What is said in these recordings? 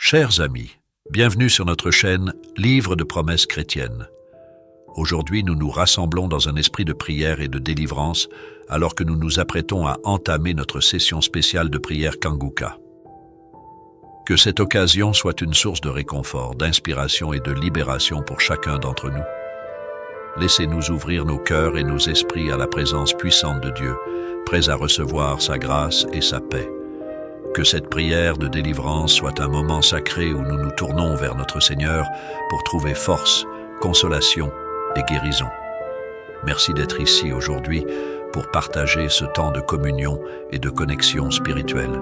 Chers amis, bienvenue sur notre chaîne Livre de promesses chrétiennes. Aujourd'hui, nous nous rassemblons dans un esprit de prière et de délivrance alors que nous nous apprêtons à entamer notre session spéciale de prière Kanguka. Que cette occasion soit une source de réconfort, d'inspiration et de libération pour chacun d'entre nous. Laissez-nous ouvrir nos cœurs et nos esprits à la présence puissante de Dieu, prêts à recevoir sa grâce et sa paix. Que cette prière de délivrance soit un moment sacré où nous nous tournons vers notre Seigneur pour trouver force, consolation et guérison. Merci d'être ici aujourd'hui pour partager ce temps de communion et de connexion spirituelle.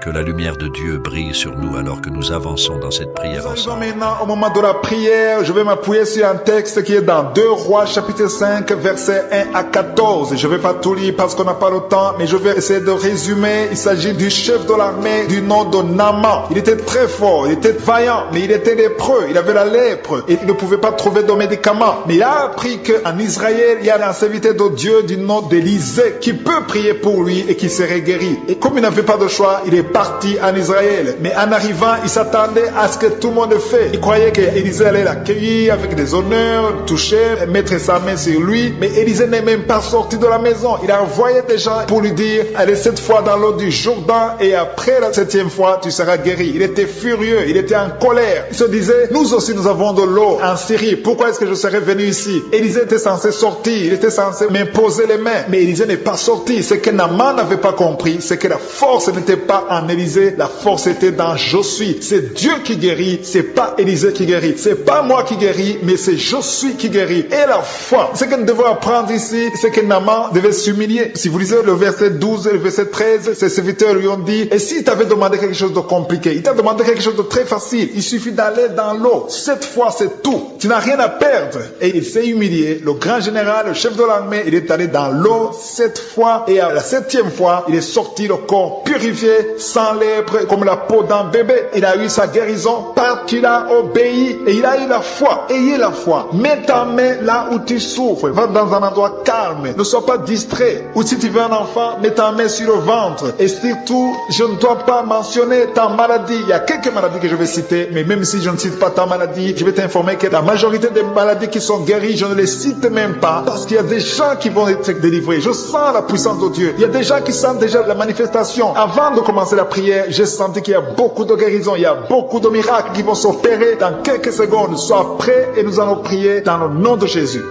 Que la lumière de Dieu brille sur nous alors que nous avançons dans cette prière ensemble. Maintenant, au moment de la prière, je vais m'appuyer sur un texte qui est dans 2 Rois chapitre 5, versets 1 à 14. Je ne vais pas tout lire parce qu'on n'a pas le temps, mais je vais essayer de résumer. Il s'agit du chef de l'armée du nom de Naaman. Il était très fort, il était vaillant, mais il était lépreux, il avait la lèpre et il ne pouvait pas trouver de médicaments. Mais il a appris qu'en Israël, il y a un serviteur de Dieu du nom d'Élisée qui peut prier pour lui et qui serait guéri. Et comme il n'avait pas de choix, il est parti en Israël. Mais en arrivant, il s'attendait à ce que tout le monde le fait. Il croyait qu'Élisée allait l'accueillir avec des honneurs, le toucher, mettre sa main sur lui. Mais Élisée n'est même pas sorti de la maison. Il a envoyé des gens pour lui dire, allez 7 fois dans l'eau du Jourdain et après la 7e fois, tu seras guéri. Il était furieux, il était en colère. Il se disait, nous aussi nous avons de l'eau en Syrie. Pourquoi est-ce que je serais venu ici? Élisée était censé sortir, il était censé m'imposer les mains. Mais Élisée n'est pas sorti. Ce que Naaman n'avait pas compris, c'est que la force n'était pas en Élisée, la force était dans je suis. C'est Dieu qui guérit, c'est pas Élisée qui guérit. C'est pas moi qui guéris, mais c'est je suis qui guérit. Et la foi, ce que nous devons apprendre ici, c'est que Naaman devait s'humilier. Si vous lisez le verset 12 et le verset 13, ses serviteurs lui ont dit, et s'il t'avait demandé quelque chose de compliqué, il t'a demandé quelque chose de très facile, il suffit d'aller dans l'eau. 7 fois, c'est tout. Tu n'as rien à perdre. Et il s'est humilié. Le grand général, le chef de l'armée, il est allé dans l'eau 7 fois, et à la 7e fois, il est sorti le corps purifié, sans lèpre, comme la peau d'un bébé. Il a eu sa guérison parce qu'il a obéi et il a eu la foi. Ayez la foi. Mets ta main là où tu souffres. Va dans un endroit calme. Ne sois pas distrait. Ou si tu veux un enfant, mets ta main sur le ventre. Et surtout, je ne dois pas mentionner ta maladie. Il y a quelques maladies que je vais citer, mais même si je ne cite pas ta maladie, je vais t'informer que la majorité des maladies qui sont guéries, je ne les cite même pas parce qu'il y a des gens qui vont être délivrés. Je sens la puissance de Dieu. Il y a des gens qui sentent déjà la manifestation. Avant de commencer la prière, j'ai senti qu'il y a beaucoup de guérisons, il y a beaucoup de miracles qui vont s'opérer dans quelques secondes. Sois prêt et nous allons prier dans le nom de Jésus.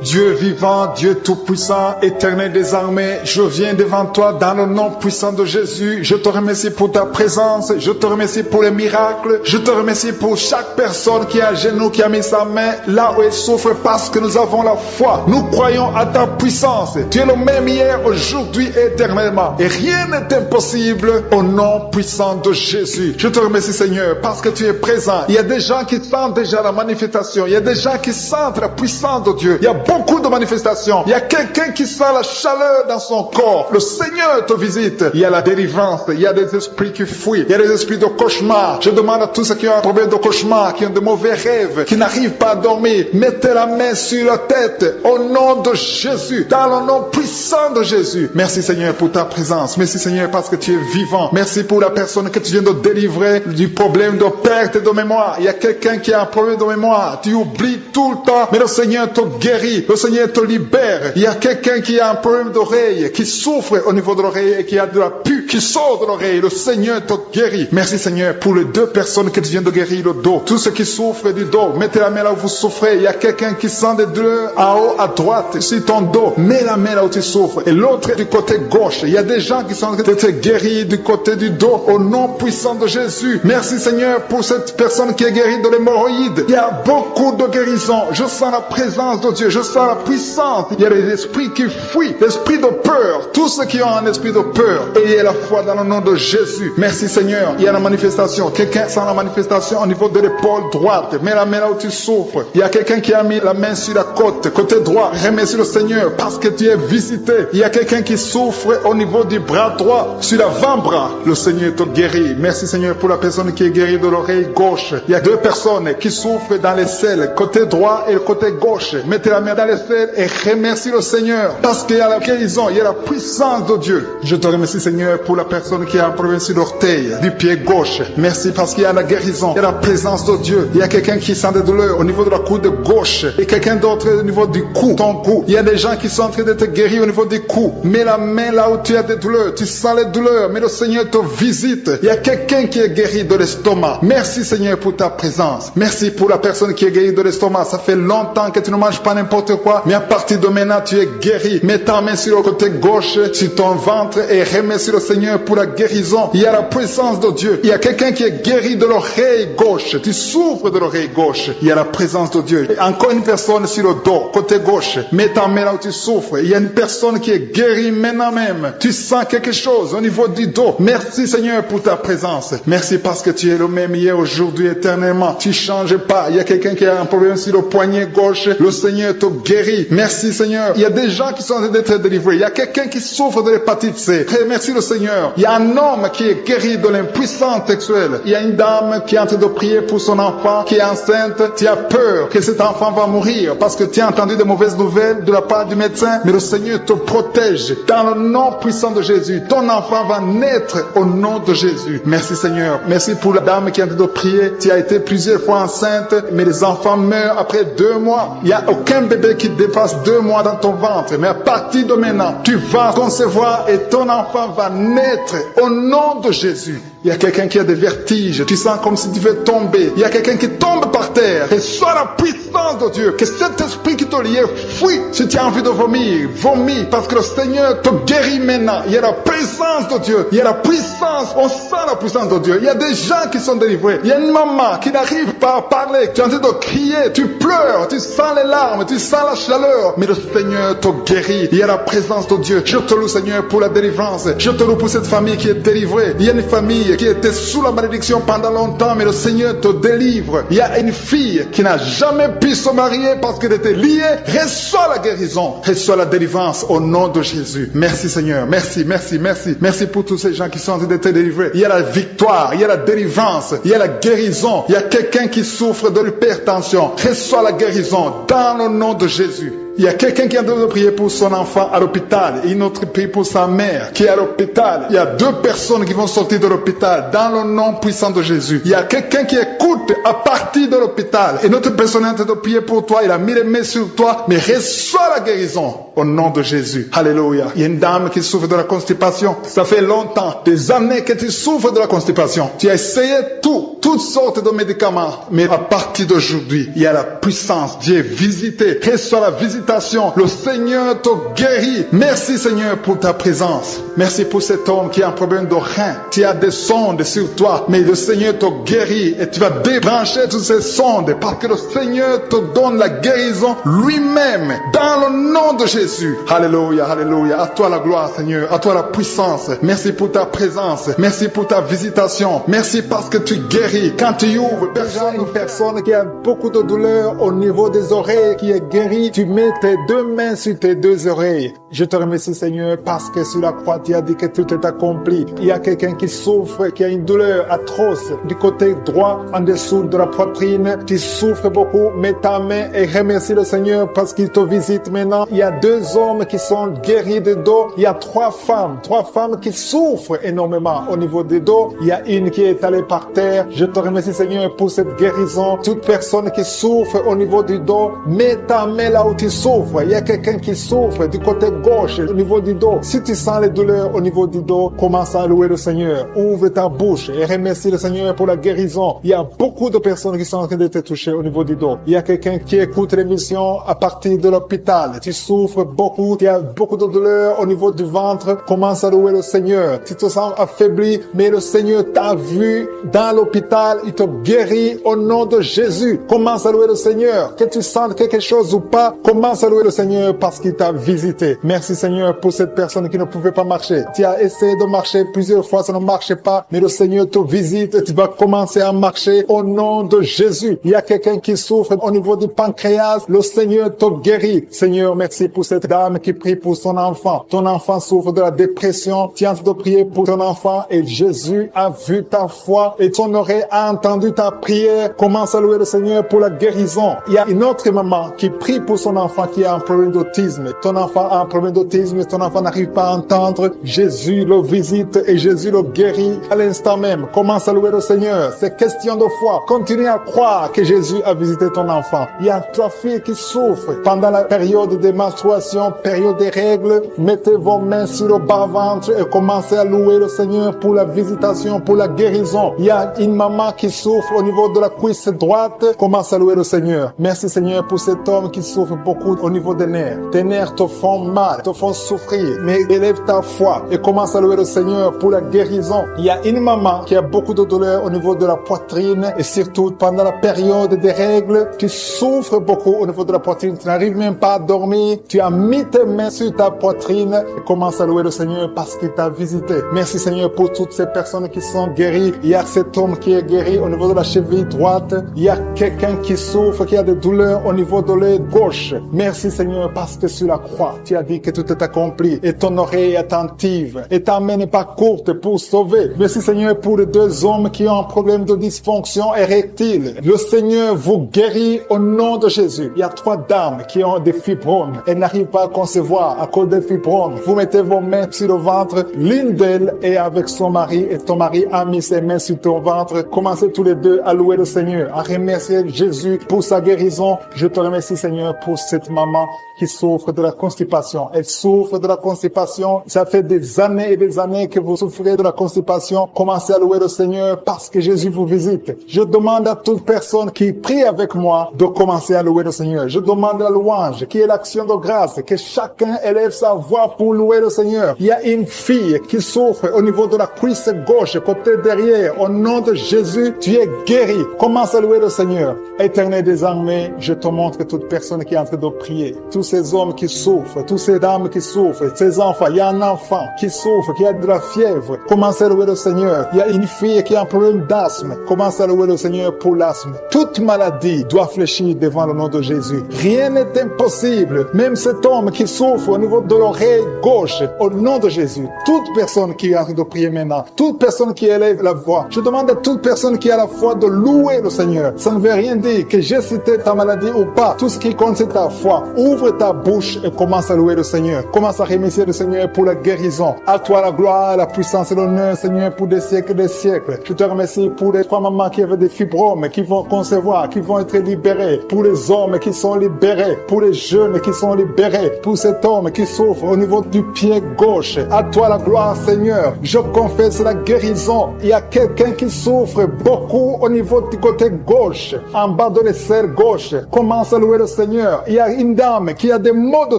Dieu vivant, Dieu tout-puissant, éternel des armées, je viens devant toi dans le nom puissant de Jésus. Je te remercie pour ta présence, je te remercie pour les miracles, je te remercie pour chaque personne qui est à genoux, qui a mis sa main là où elle souffre parce que nous avons la foi. Nous croyons à ta puissance. Tu es le même hier, aujourd'hui et éternellement. Et rien n'est impossible au nom puissant de Jésus. Je te remercie Seigneur parce que tu es présent. Il y a des gens qui sentent déjà la manifestation. Il y a des gens qui sentent la puissance de Dieu. Il y a beaucoup de manifestations. Il y a quelqu'un qui sent la chaleur dans son corps. Le Seigneur te visite. Il y a la délivrance. Il y a des esprits qui fuient. Il y a des esprits de cauchemar. Je demande à tous ceux qui ont un problème de cauchemar, qui ont de mauvais rêves, qui n'arrivent pas à dormir, mettez la main sur la tête au nom de Jésus, dans le nom puissant de Jésus. Merci Seigneur pour ta présence. Merci Seigneur parce que tu es vivant. Merci pour la personne que tu viens de délivrer du problème de perte de mémoire. Il y a quelqu'un qui a un problème de mémoire. Tu oublies tout le temps, mais le Seigneur te guérit. Le Seigneur te libère. Il y a quelqu'un qui a un problème d'oreille, qui souffre au niveau de l'oreille et qui a de la pus qui sort de l'oreille. Le Seigneur te guérit. Merci Seigneur pour les 2 personnes que tu viens de guérir le dos. Tous ceux qui souffrent du dos, mettez la main là où vous souffrez. Il y a quelqu'un qui sent des douleurs en haut à droite sur ton dos. Mets la main là où tu souffres. Et l'autre du côté gauche. Il y a des gens qui sont guéris du côté du dos au nom puissant de Jésus. Merci Seigneur pour cette personne qui est guérie de l'hémorroïde. Il y a beaucoup de guérisons. Je sens la présence de Dieu. Je sens la puissance. Il y a des esprits qui fuient, l'esprit de peur. Tous ceux qui ont un esprit de peur, ayez la foi dans le nom de Jésus. Merci Seigneur. Il y a la manifestation. Quelqu'un sent la manifestation au niveau de l'épaule droite. Mets la main là où tu souffres. Il y a quelqu'un qui a mis la main sur la côte, côté droit. Remercie le Seigneur parce que tu es visité. Il y a quelqu'un qui souffre au niveau du bras droit, sur l'avant-bras. Le Seigneur te guérit. Merci Seigneur pour la personne qui est guérie de l'oreille gauche. Il y a 2 personnes qui souffrent dans les selles, côté droit et le côté gauche. Mettez la main dans les selles et remercie le Seigneur parce qu'il y a la guérison, il y a la puissance puissance de Dieu. Je te remercie, Seigneur, pour la personne qui a un problème sur l'orteil, du pied gauche. Merci parce qu'il y a la guérison, il y a la présence de Dieu. Il y a quelqu'un qui sent des douleurs au niveau de la coude gauche et quelqu'un d'autre au niveau du cou, ton cou. Il y a des gens qui sont en train d'être guéris au niveau du cou. Mets la main là où tu as des douleurs. Tu sens les douleurs, mais le Seigneur te visite. Il y a quelqu'un qui est guéri de l'estomac. Merci, Seigneur, pour ta présence. Merci pour la personne qui est guérie de l'estomac. Ça fait longtemps que tu ne manges pas n'importe quoi, mais à partir de maintenant, tu es guéri. Mets ta main sur le côté gauche, sur ton ventre et remercie le Seigneur pour la guérison. Il y a la présence de Dieu. Il y a quelqu'un qui est guéri de l'oreille gauche. Tu souffres de l'oreille gauche. Il y a la présence de Dieu. Et encore une personne sur le dos, côté gauche. Mets ta main là où tu souffres. Il y a une personne qui est guérie maintenant même. Tu sens quelque chose au niveau du dos. Merci, Seigneur, pour ta présence. Merci parce que tu es le même hier, aujourd'hui, éternellement. Tu changes pas. Il y a quelqu'un qui a un problème sur le poignet gauche. Le Seigneur te guérit. Merci, Seigneur. Il y a des gens qui sont en train d'être délivrés. Il y a quelqu'un qui souffre de l'hépatite C. Merci le Seigneur. Il y a un homme qui est guéri de l'impuissance sexuelle. Il y a une dame qui est en train de prier pour son enfant qui est enceinte. Tu as peur que cet enfant va mourir parce que tu as entendu de mauvaises nouvelles de la part du médecin. Mais le Seigneur te protège. Dans le nom puissant de Jésus, ton enfant va naître au nom de Jésus. Merci, Seigneur. Merci pour la dame qui est en train de prier. Tu as été plusieurs fois enceinte, mais les enfants meurent après 2 mois. Il n'y a aucun bébé qui dépasse 2 mois dans ton ventre. Mais à partir de maintenant, tu vas concevoir et ton enfant va naître au nom de Jésus. Il y a quelqu'un qui a des vertiges. Tu sens comme si tu veux tomber. Il y a quelqu'un qui tombe par terre. Et soit la puissance de Dieu. Que cet esprit qui te lie, fuit. Si tu as envie de vomir, vomis. Parce que le Seigneur te guérit maintenant. Il y a la présence de Dieu. Il y a la puissance. On sent la puissance de Dieu. Il y a des gens qui sont délivrés. Il y a une maman qui n'arrive pas à parler. Tu es en train de crier. Tu pleures. Tu sens les larmes. Tu sens la chaleur. Mais le Seigneur te guérit. Il y a la présence de Dieu. Je te loue, Seigneur, pour la délivrance. Je te loue pour cette famille qui est délivrée. Il y a une famille qui était sous la malédiction pendant longtemps, mais le Seigneur te délivre. Il y a une fille qui n'a jamais pu se marier parce qu'elle était liée. Reçois la guérison, reçois la délivrance au nom de Jésus. Merci, Seigneur. Merci, merci, merci. Merci pour tous ces gens qui sont en train d'être délivrés. Il y a la victoire, il y a la délivrance, il y a la guérison. Il y a quelqu'un qui souffre de l'hypertension. Reçois la guérison dans le nom de Jésus. Il y a quelqu'un qui est en train de prier pour son enfant à l'hôpital et une autre prie pour sa mère qui est à l'hôpital. Il y a 2 personnes qui vont sortir de l'hôpital dans le nom puissant de Jésus. Il y a quelqu'un qui écoute à partir de l'hôpital et notre personne est en train de prier pour toi. Il a mis les mains sur toi, mais reçois la guérison au nom de Jésus. Alléluia. Il y a une dame qui souffre de la constipation. Ça fait longtemps, des années que tu souffres de la constipation. Tu as essayé toutes sortes de médicaments, mais à partir d'aujourd'hui, il y a la puissance. Dieu est visité. Reçois la visitation. Le Seigneur te guérit. Merci, Seigneur, pour ta présence. Merci pour cet homme qui a un problème de rein. Tu as des sondes sur toi, mais le Seigneur te guérit et tu vas débrancher toutes ces sondes parce que le Seigneur te donne la guérison lui-même dans le nom de Jésus. Alléluia, alléluia. À toi la gloire, Seigneur. À toi la puissance. Merci pour ta présence. Merci pour ta visitation. Merci parce que tu guéris. Quand tu ouvres, une personne qui a beaucoup de douleur au niveau des oreilles qui est guérie, tu mets tes 2 mains sur tes 2 oreilles. Je te remercie, Seigneur, parce que sur la croix, tu as dit que tout est accompli. Il y a quelqu'un qui souffre, qui a une douleur atroce du côté droit, en dessous de la poitrine. Tu souffres beaucoup. Mets ta main et remercie le Seigneur parce qu'il te visite maintenant. Il y a 2 hommes qui sont guéris de dos. Il y a 3 femmes qui souffrent énormément au niveau des dos. Il y a une qui est allée par terre. Je te remercie, Seigneur, pour cette guérison. Toute personne qui souffre au niveau du dos, mets ta main là où tu souffres. Il y a quelqu'un qui souffre du côté gauche, au niveau du dos. Si tu sens les douleurs au niveau du dos, commence à louer le Seigneur. Ouvre ta bouche et remercie le Seigneur pour la guérison. Il y a beaucoup de personnes qui sont en train de te toucher au niveau du dos. Il y a quelqu'un qui écoute l'émission à partir de l'hôpital. Tu souffres beaucoup, tu as beaucoup de douleurs au niveau du ventre. Commence à louer le Seigneur. Tu te sens affaibli, mais le Seigneur t'a vu dans l'hôpital. Il te guérit au nom de Jésus. Commence à louer le Seigneur. Que tu sentes quelque chose ou pas, commence à louer le Seigneur parce qu'il t'a visité. Merci, Seigneur, pour cette personne qui ne pouvait pas marcher. Tu as essayé de marcher plusieurs fois, ça ne marchait pas, mais le Seigneur te visite et tu vas commencer à marcher au nom de Jésus. Il y a quelqu'un qui souffre au niveau du pancréas, le Seigneur te guérit. Seigneur, merci pour cette dame qui prie pour son enfant. Ton enfant souffre de la dépression. Tu as de prier pour ton enfant et Jésus a vu ta foi et ton oreille a entendu ta prière. Commence à louer le Seigneur pour la guérison. Il y a une autre maman qui prie pour son enfant. enfant qui a un problème d'autisme. Ton enfant a un problème d'autisme, ton enfant n'arrive pas à entendre. Jésus le visite et Jésus le guérit à l'instant même. Commence à louer le Seigneur. C'est question de foi. Continue à croire que Jésus a visité ton enfant. Il y a 3 filles qui souffrent pendant la période de menstruation, période des règles. Mettez vos mains sur le bas-ventre et commencez à louer le Seigneur pour la visitation, pour la guérison. Il y a une maman qui souffre au niveau de la cuisse droite. Commence à louer le Seigneur. Merci Seigneur pour cet homme qui souffre beaucoup au niveau des nerfs. Tes nerfs te font mal, te font souffrir. Mais élève ta foi et commence à louer le Seigneur pour la guérison. Il y a une maman qui a beaucoup de douleur au niveau de la poitrine et surtout pendant la période des règles, tu souffres beaucoup au niveau de la poitrine. Tu n'arrives même pas à dormir. Tu as mis tes mains sur ta poitrine et commence à louer le Seigneur parce qu'il t'a visité. Merci Seigneur pour toutes ces personnes qui sont guéries. Il y a cet homme qui est guéri au niveau de la cheville droite. Il y a quelqu'un qui souffre, qui a des douleurs au niveau de l'œil gauche. Merci Seigneur parce que sur la croix, tu as dit que tout est accompli et ton oreille est attentive et ta main n'est pas courte pour sauver. Merci Seigneur pour les 2 hommes qui ont un problème de dysfonction érectile. Le Seigneur vous guérit au nom de Jésus. Il y a 3 dames qui ont des fibromes. Elles n'arrivent pas à concevoir à cause des fibromes. Vous mettez vos mains sur le ventre. L'une d'elles est avec son mari et ton mari a mis ses mains sur ton ventre. Commencez tous les 2 à louer le Seigneur, à remercier Jésus pour sa guérison. Je te remercie Seigneur pour cette maman qui souffre de la constipation. Elle souffre de la constipation. Ça fait des années et des années que vous souffrez de la constipation. Commencez à louer le Seigneur parce que Jésus vous visite. Je demande à toute personne qui prie avec moi de commencer à louer le Seigneur. Je demande la louange, qui est l'action de grâce, que chacun élève sa voix pour louer le Seigneur. Il y a une fille qui souffre au niveau de la cuisse gauche, côté derrière. Au nom de Jésus, tu es guéri. Commence à louer le Seigneur. Éternel des armées, je te montre toute personne qui est en train de prier. Tous ces hommes qui souffrent, toutes ces dames qui souffrent, ces enfants. Il y a un enfant qui souffre, qui a de la fièvre. Commence à louer le Seigneur. Il y a une fille qui a un problème d'asthme. Commence à louer le Seigneur pour l'asthme. Toute maladie doit fléchir devant le nom de Jésus. Rien n'est impossible. Même cet homme qui souffre au niveau de l'oreille gauche, au nom de Jésus. Toute personne qui est en train de prier maintenant, toute personne qui élève la voix, je demande à toute personne qui a la foi de louer le Seigneur. Ça ne veut rien dire que j'ai cité ta maladie ou pas. Tout ce qui compte, c'est ta foi. Ouvre ta bouche et commence à louer le Seigneur. Commence à remercier le Seigneur pour la guérison. À toi la gloire, la puissance et l'honneur, Seigneur, pour des siècles et des siècles. Je te remercie pour les 3 mamans qui avaient des fibromes, qui vont concevoir, qui vont être libérés. Pour les hommes qui sont libérés. Pour les jeunes qui sont libérés. Pour cet homme qui souffre au niveau du pied gauche. À toi la gloire, Seigneur. Je confesse la guérison. Il y a quelqu'un qui souffre beaucoup au niveau du côté gauche, en bas de l'aisselle gauche. Commence à louer le Seigneur. Il y a une dame qui a des maux de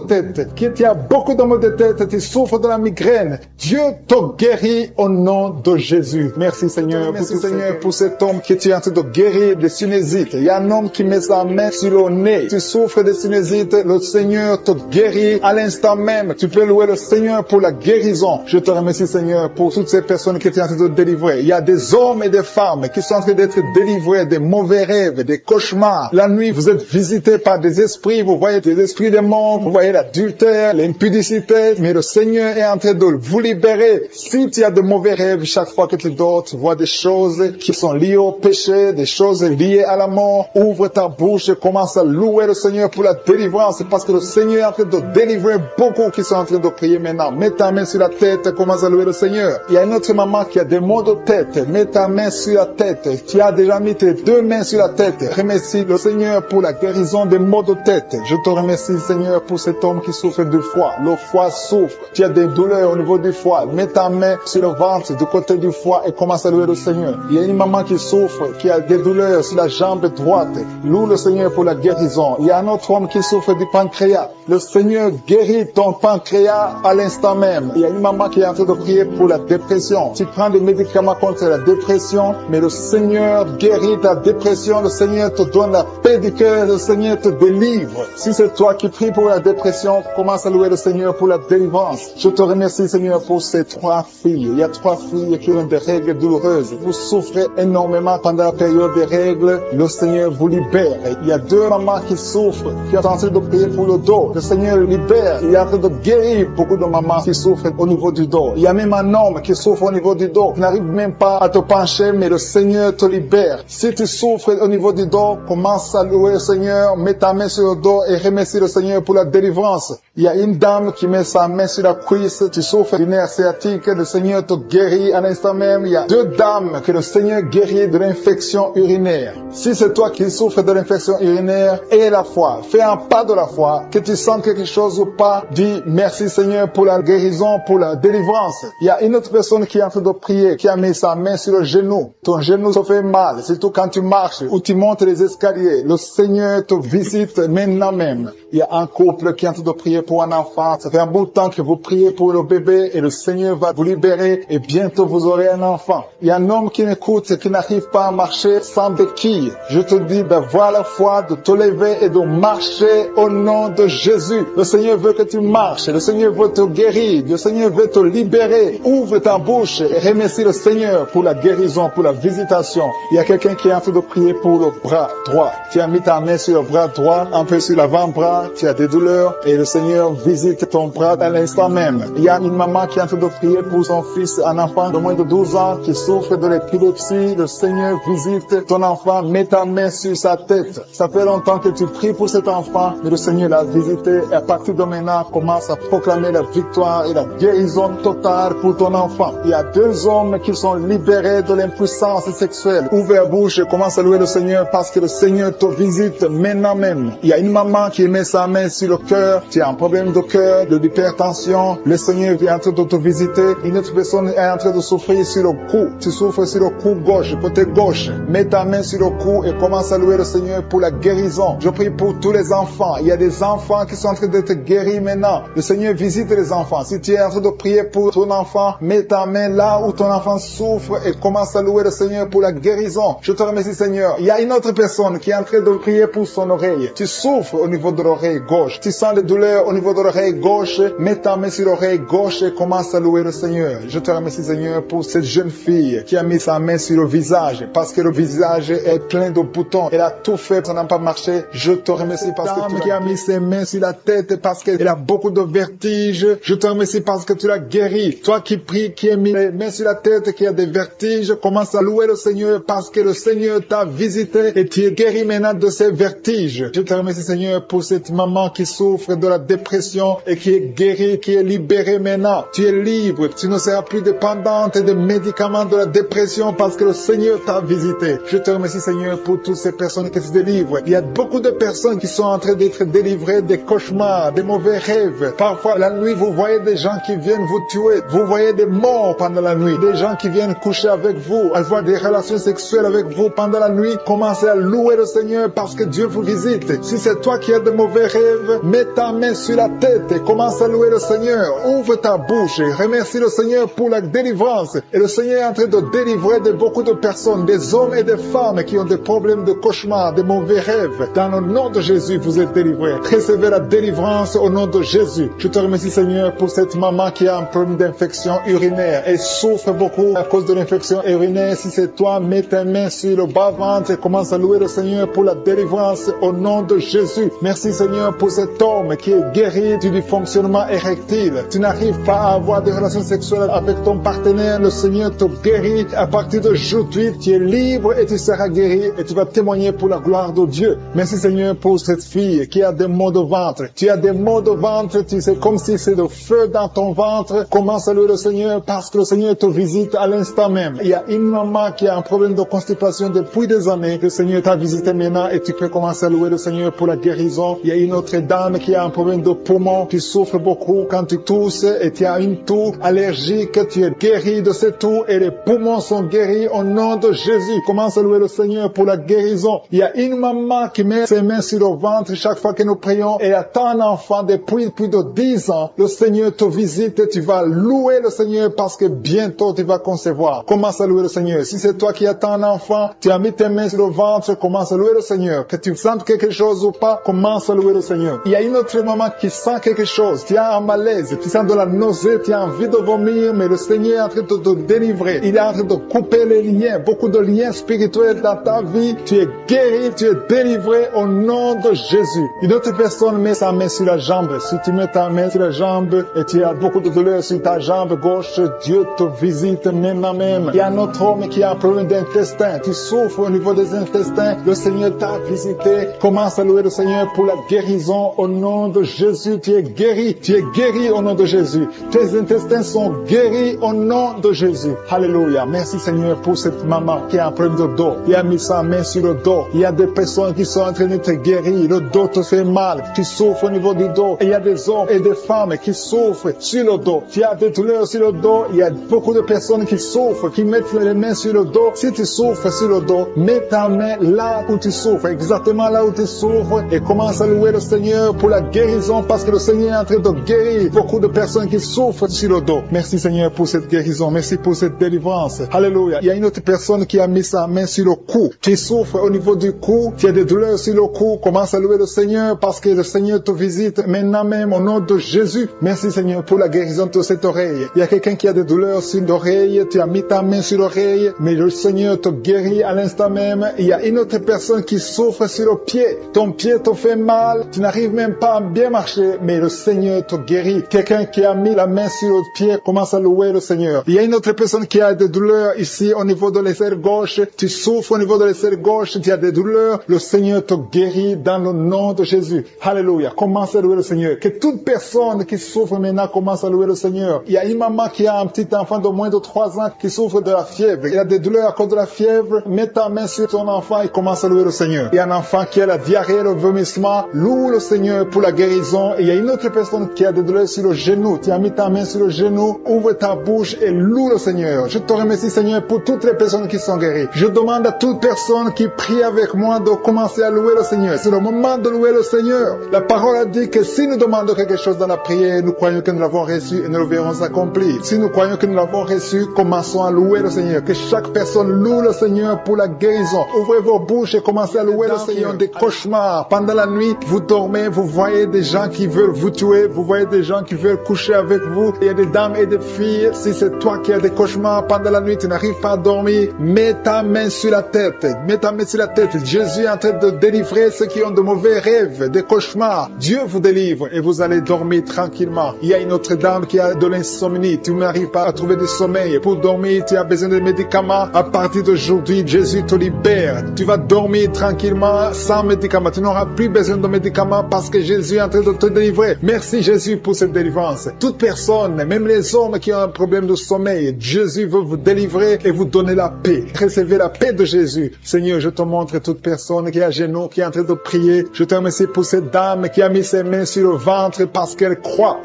tête, qui a beaucoup de maux de tête, qui souffre de la migraine. Dieu te guérit au nom de Jésus. Merci Seigneur. Merci Seigneur pour cet homme qui est en train de guérir des sinusites. Il y a un homme qui met sa main sur le nez. Tu souffres de sinusites, le Seigneur te guérit à l'instant même. Tu peux louer le Seigneur pour la guérison. Je te remercie Seigneur pour toutes ces personnes qui étaient en train de délivrer. Il y a des hommes et des femmes qui sont en train d'être délivrés des mauvais rêves, des cauchemars. La nuit, vous êtes visités par des esprits. Vous voyez des esprits démons, vous voyez l'adultère, l'impudicité. Mais le Seigneur est en train de vous libérer. Si tu as de mauvais rêves, chaque fois que tu dors, tu vois des choses qui sont liées au péché, des choses liées à la mort. Ouvre ta bouche et commence à louer le Seigneur pour la délivrance. Parce que le Seigneur est en train de délivrer beaucoup qui sont en train de prier maintenant. Mets ta main sur la tête, commence à louer le Seigneur. Il y a une autre maman qui a des maux de tête. Mets ta main sur la tête. Tu as déjà mis tes 2 mains sur la tête. Remercie le Seigneur pour la guérison des maux de tête. Je te remercie Seigneur pour cet homme qui souffre du foie. Le foie souffre. Tu as des douleurs au niveau du foie. Mets ta main sur le ventre du côté du foie et commence à louer le Seigneur. Il y a une maman qui souffre, qui a des douleurs sur la jambe droite. Loue le Seigneur pour la guérison. Il y a un autre homme qui souffre du pancréas. Le Seigneur guérit ton pancréas à l'instant même. Il y a une maman qui est en train de prier pour la dépression. Tu prends des médicaments contre la dépression, mais le Seigneur guérit ta dépression. Le Seigneur te donne la paix du cœur. Le Seigneur te délivre. Si c'est toi qui pries pour la dépression, commence à louer le Seigneur pour la délivrance. Je te remercie Seigneur pour ces 3 filles. Il y a 3 filles qui ont des règles douloureuses. Vous souffrez énormément pendant la période des règles. Le Seigneur vous libère. Il y a 2 mamans qui souffrent, qui sont en train de prier pour le dos. Le Seigneur libère. Il est en train de guérir beaucoup de mamans qui souffrent au niveau du dos. Il y a même un homme qui souffre au niveau du dos. Tu n'arrives même pas à te pencher, mais le Seigneur te libère. Si tu souffres au niveau du dos, commence à louer le Seigneur. Mets ta main sur le dos et remercie le Seigneur pour la délivrance. Il y a une dame qui met sa main sur la cuisse, tu souffres d'une nerf sciatique, le Seigneur te guérit à l'instant même. Il y a 2 dames que le Seigneur guérit de l'infection urinaire. Si c'est toi qui souffres de l'infection urinaire, aie la foi, fais un pas de la foi, que tu sens quelque chose ou pas, dis merci Seigneur pour la guérison, pour la délivrance. Il y a une autre personne qui est en train de prier, qui a mis sa main sur le genou. Ton genou se fait mal, surtout quand tu marches ou tu montes les escaliers. Le Seigneur te visite maintenant même. Il y a un couple qui est en train de prier pour un enfant. Ça fait un bout de temps que vous priez pour le bébé et le Seigneur va vous libérer et bientôt vous aurez un enfant. Il y a un homme qui m'écoute et qui n'arrive pas à marcher sans béquille. Je te dis d'avoir la foi, de te lever et de marcher au nom de Jésus. Le Seigneur veut que tu marches. Le Seigneur veut te guérir. Le Seigneur veut te libérer. Ouvre ta bouche et remercie le Seigneur pour la guérison, pour la visitation. Il y a quelqu'un qui est en train de prier pour le bras droit. Tu as mis ta main sur le bras droit, un peu sur l'avant-bras. Tu as des douleurs et le Seigneur visite ton bras à l'instant même. Il y a une maman qui est en train de prier pour son fils, un enfant de moins de 12 ans qui souffre de l'épilepsie. Le Seigneur visite ton enfant, mets ta main sur sa tête. Ça fait longtemps que tu pries pour cet enfant, mais le Seigneur l'a visité et à partir de maintenant, commence à proclamer la victoire et la guérison totale pour ton enfant. Il y a 2 hommes qui sont libérés de l'impuissance sexuelle. Ouvre la bouche et commence à louer le Seigneur parce que le Seigneur te visite maintenant même. Il y a une maman qui met sa main sur le cœur. Tu as un problème de cœur, de l'hypertension. Le Seigneur vient en train de te visiter. Une autre personne est en train de souffrir sur le cou. Tu souffres sur le cou gauche, côté gauche. Mets ta main sur le cou et commence à louer le Seigneur pour la guérison. Je prie pour tous les enfants. Il y a des enfants qui sont en train d'être guéris maintenant. Le Seigneur visite les enfants. Si tu es en train de prier pour ton enfant, mets ta main là où ton enfant souffre et commence à louer le Seigneur pour la guérison. Je te remercie Seigneur. Il y a une autre personne qui est en train de prier pour son oreille. Tu souffres au niveau de l'oreille gauche. Tu sens des douleurs au niveau de l'oreille gauche. Mets ta main sur l'oreille gauche et commence à louer le Seigneur. Je te remercie Seigneur pour cette jeune fille qui a mis sa main sur le visage parce que le visage est plein de boutons. Elle a tout fait, ça n'a pas marché. Je te remercie parce que tu as mis ses mains sur la tête parce qu'elle a beaucoup de vertiges. Je te remercie parce que tu l'as guérie. Toi qui pries, qui as mis les mains sur la tête, qui a des vertiges, commence à louer le Seigneur parce que le Seigneur t'a visité et tu es guéri maintenant de ces vertiges. Je te remercie Seigneur pour cette maman qui souffre de la dépression et qui est guérie, qui est libérée maintenant. Tu es libre. Tu ne seras plus dépendante des médicaments de la dépression parce que le Seigneur t'a visité. Je te remercie Seigneur pour toutes ces personnes qui se délivrent. Il y a beaucoup de personnes qui sont en train d'être délivrées des cauchemars, des mauvais rêves. Parfois la nuit, vous voyez des gens qui viennent vous tuer. Vous voyez des morts pendant la nuit. Des gens qui viennent coucher avec vous, avoir des relations sexuelles avec vous pendant la nuit. Commencez à louer le Seigneur parce que Dieu vous visite. Si c'est toi qui as de mauvais rêves, mets ta main sur la tête et commence à louer le Seigneur. Ouvre ta bouche et remercie le Seigneur pour la délivrance. Et le Seigneur est en train de délivrer de beaucoup de personnes, des hommes et des femmes qui ont des problèmes de cauchemar, des mauvais rêves. Dans le nom de Jésus, vous êtes délivrés. Recevez la délivrance au nom de Jésus. Je te remercie Seigneur pour cette maman qui a un problème d'infection urinaire et souffre beaucoup à cause de l'infection urinaire. Si c'est toi, mets tes mains sur le bas-ventre et commence à louer le Seigneur pour la délivrance au nom de Jésus. Merci Seigneur pour cet homme qui est guéri du dysfonctionnement érectile. Tu n'arrives pas à avoir des relations sexuelles avec ton partenaire. Le Seigneur te guérit. À partir d'aujourd'hui, tu es libre et tu seras guéri et tu vas témoigner pour la gloire de Dieu. Merci Seigneur pour cette fille qui a des maux de ventre. Tu as des maux de ventre, tu sais, comme si c'est le feu dans ton ventre. Commence à louer le Seigneur parce que le Seigneur te visite à l'instant même. Il y a une maman qui a un problème de constipation depuis des années. Le Seigneur t'a visité maintenant et tu peux commencer à louer le Seigneur pour la guérison. Il y a une autre dame qui a un problème de poumon. Tu souffres beaucoup quand tu tousses et tu as une toux allergique. Tu es guéri de cette toux et les poumons sont guéris au nom de Jésus. Commence à louer le Seigneur pour la guérison. Il y a une maman qui met ses mains sur le ventre chaque fois que nous prions et attend un enfant depuis plus de 10 ans. Le Seigneur te visite et tu vas louer le Seigneur parce que bientôt tu vas concevoir. Commence à louer le Seigneur. Si c'est toi qui attends un enfant, tu as mis tes mains sur le ventre, commence à louer le Seigneur. Que tu sentes quelque chose ou pas, commence à louer le Seigneur. Il y a une autre maman qui sent quelque chose. Tu as un malaise, tu sens de la nausée, tu as envie de vomir, mais le Seigneur est en train de te délivrer. Il est en train de couper les liens, beaucoup de liens spirituels dans ta vie. Tu es guéri, tu es délivré au nom de Jésus. Une autre personne met sa main sur la jambe. Si tu mets ta main sur la jambe et tu as beaucoup de douleur sur ta jambe gauche, Dieu te visite maintenant même. Il y a un autre homme qui a un problème d'intestin. Tu souffres au niveau des intestins. Le Seigneur t'a visité. Commence à louer le Seigneur Seigneur, pour la guérison au nom de Jésus. Tu es guéri au nom de Jésus. Tes intestins sont guéris au nom de Jésus. Alléluia. Merci Seigneur pour cette maman qui a un problème de dos. Il a mis sa main sur le dos. Il y a des personnes qui sont en train d'être guéries. Le dos te fait mal. Tu souffres au niveau du dos. Et il y a des hommes et des femmes qui souffrent sur le dos. Tu as des douleurs sur le dos. Il y a beaucoup de personnes qui souffrent, qui mettent les mains sur le dos. Si tu souffres sur le dos, mets ta main là où tu souffres, exactement là où tu souffres, et commence à louer le Seigneur pour la guérison, parce que le Seigneur est en train de guérir beaucoup de personnes qui souffrent sur le dos. Merci Seigneur pour cette guérison. Merci pour cette délivrance. Alléluia. Il y a une autre personne qui a mis sa main sur le cou. Tu souffres au niveau du cou. Tu as des douleurs sur le cou. Commence à louer le Seigneur parce que le Seigneur te visite maintenant même au nom de Jésus. Merci Seigneur pour la guérison de cette oreille. Il y a quelqu'un qui a des douleurs sur l'oreille. Tu as mis ta main sur l'oreille, mais le Seigneur te guérit à l'instant même. Il y a une autre personne qui souffre sur le pied. Ton pied te fait mal. Tu n'arrives même pas à bien marcher, mais le Seigneur te guérit. Quelqu'un qui a mis la main sur le pied commence à louer le Seigneur. Il y a une autre personne qui a des douleurs ici au niveau de l'aisselle gauche. Tu souffres au niveau de l'aisselle gauche. Tu as des douleurs. Le Seigneur te guérit dans le nom de Jésus. Alléluia. Commence à louer le Seigneur. Que toute personne qui souffre maintenant commence à louer le Seigneur. Il y a une maman qui a un petit enfant de moins de 3 ans qui souffre de la fièvre. Il a des douleurs à cause de la fièvre. Mets ta main sur ton enfant et commence à louer le Seigneur. Il y a un enfant qui a la diarrhée, le vomissement. Loue le Seigneur pour la guérison. Et il y a une autre personne qui a des douleurs sur le genou. Tu as mis ta main sur le genou. Ouvre ta bouche et loue le Seigneur. Je te remercie Seigneur pour toutes les personnes qui sont guéries. Je demande à toute personne qui prie avec moi de commencer à louer le Seigneur. C'est le moment de louer le Seigneur. La parole a dit que si nous demandons quelque chose dans la prière, nous croyons que nous l'avons reçu et nous le verrons accompli. Si nous croyons que nous l'avons reçu, commençons à louer le Seigneur. Que chaque personne loue le Seigneur pour la guérison. Ouvrez vos bouches et commencez à louer le Seigneur. Des cauchemars. Pendant la nuit, vous dormez, vous voyez des gens qui veulent vous tuer, vous voyez des gens qui veulent coucher avec vous. Il y a des dames et des filles. Si c'est toi qui as des cauchemars pendant la nuit, tu n'arrives pas à dormir, mets ta main sur la tête. Mets ta main sur la tête. Jésus est en train de délivrer ceux qui ont de mauvais rêves, des cauchemars. Dieu vous délivre et vous allez dormir tranquillement. Il y a une autre dame qui a de l'insomnie. Tu n'arrives pas à trouver du sommeil. Pour dormir, tu as besoin de médicaments. À partir d'aujourd'hui, Jésus te libère. Tu vas dormir tranquillement sans médicaments. Tu n'auras plus besoin de médicaments parce que Jésus est en train de te délivrer. Merci Jésus pour cette délivrance. Toute personne, même les hommes qui ont un problème de sommeil, Jésus veut vous délivrer et vous donner la paix. Recevez la paix de Jésus. Seigneur, je te montre toute personne qui est à genoux, qui est en train de prier. Je te remercie pour cette dame qui a mis ses mains sur le ventre parce qu'elle croit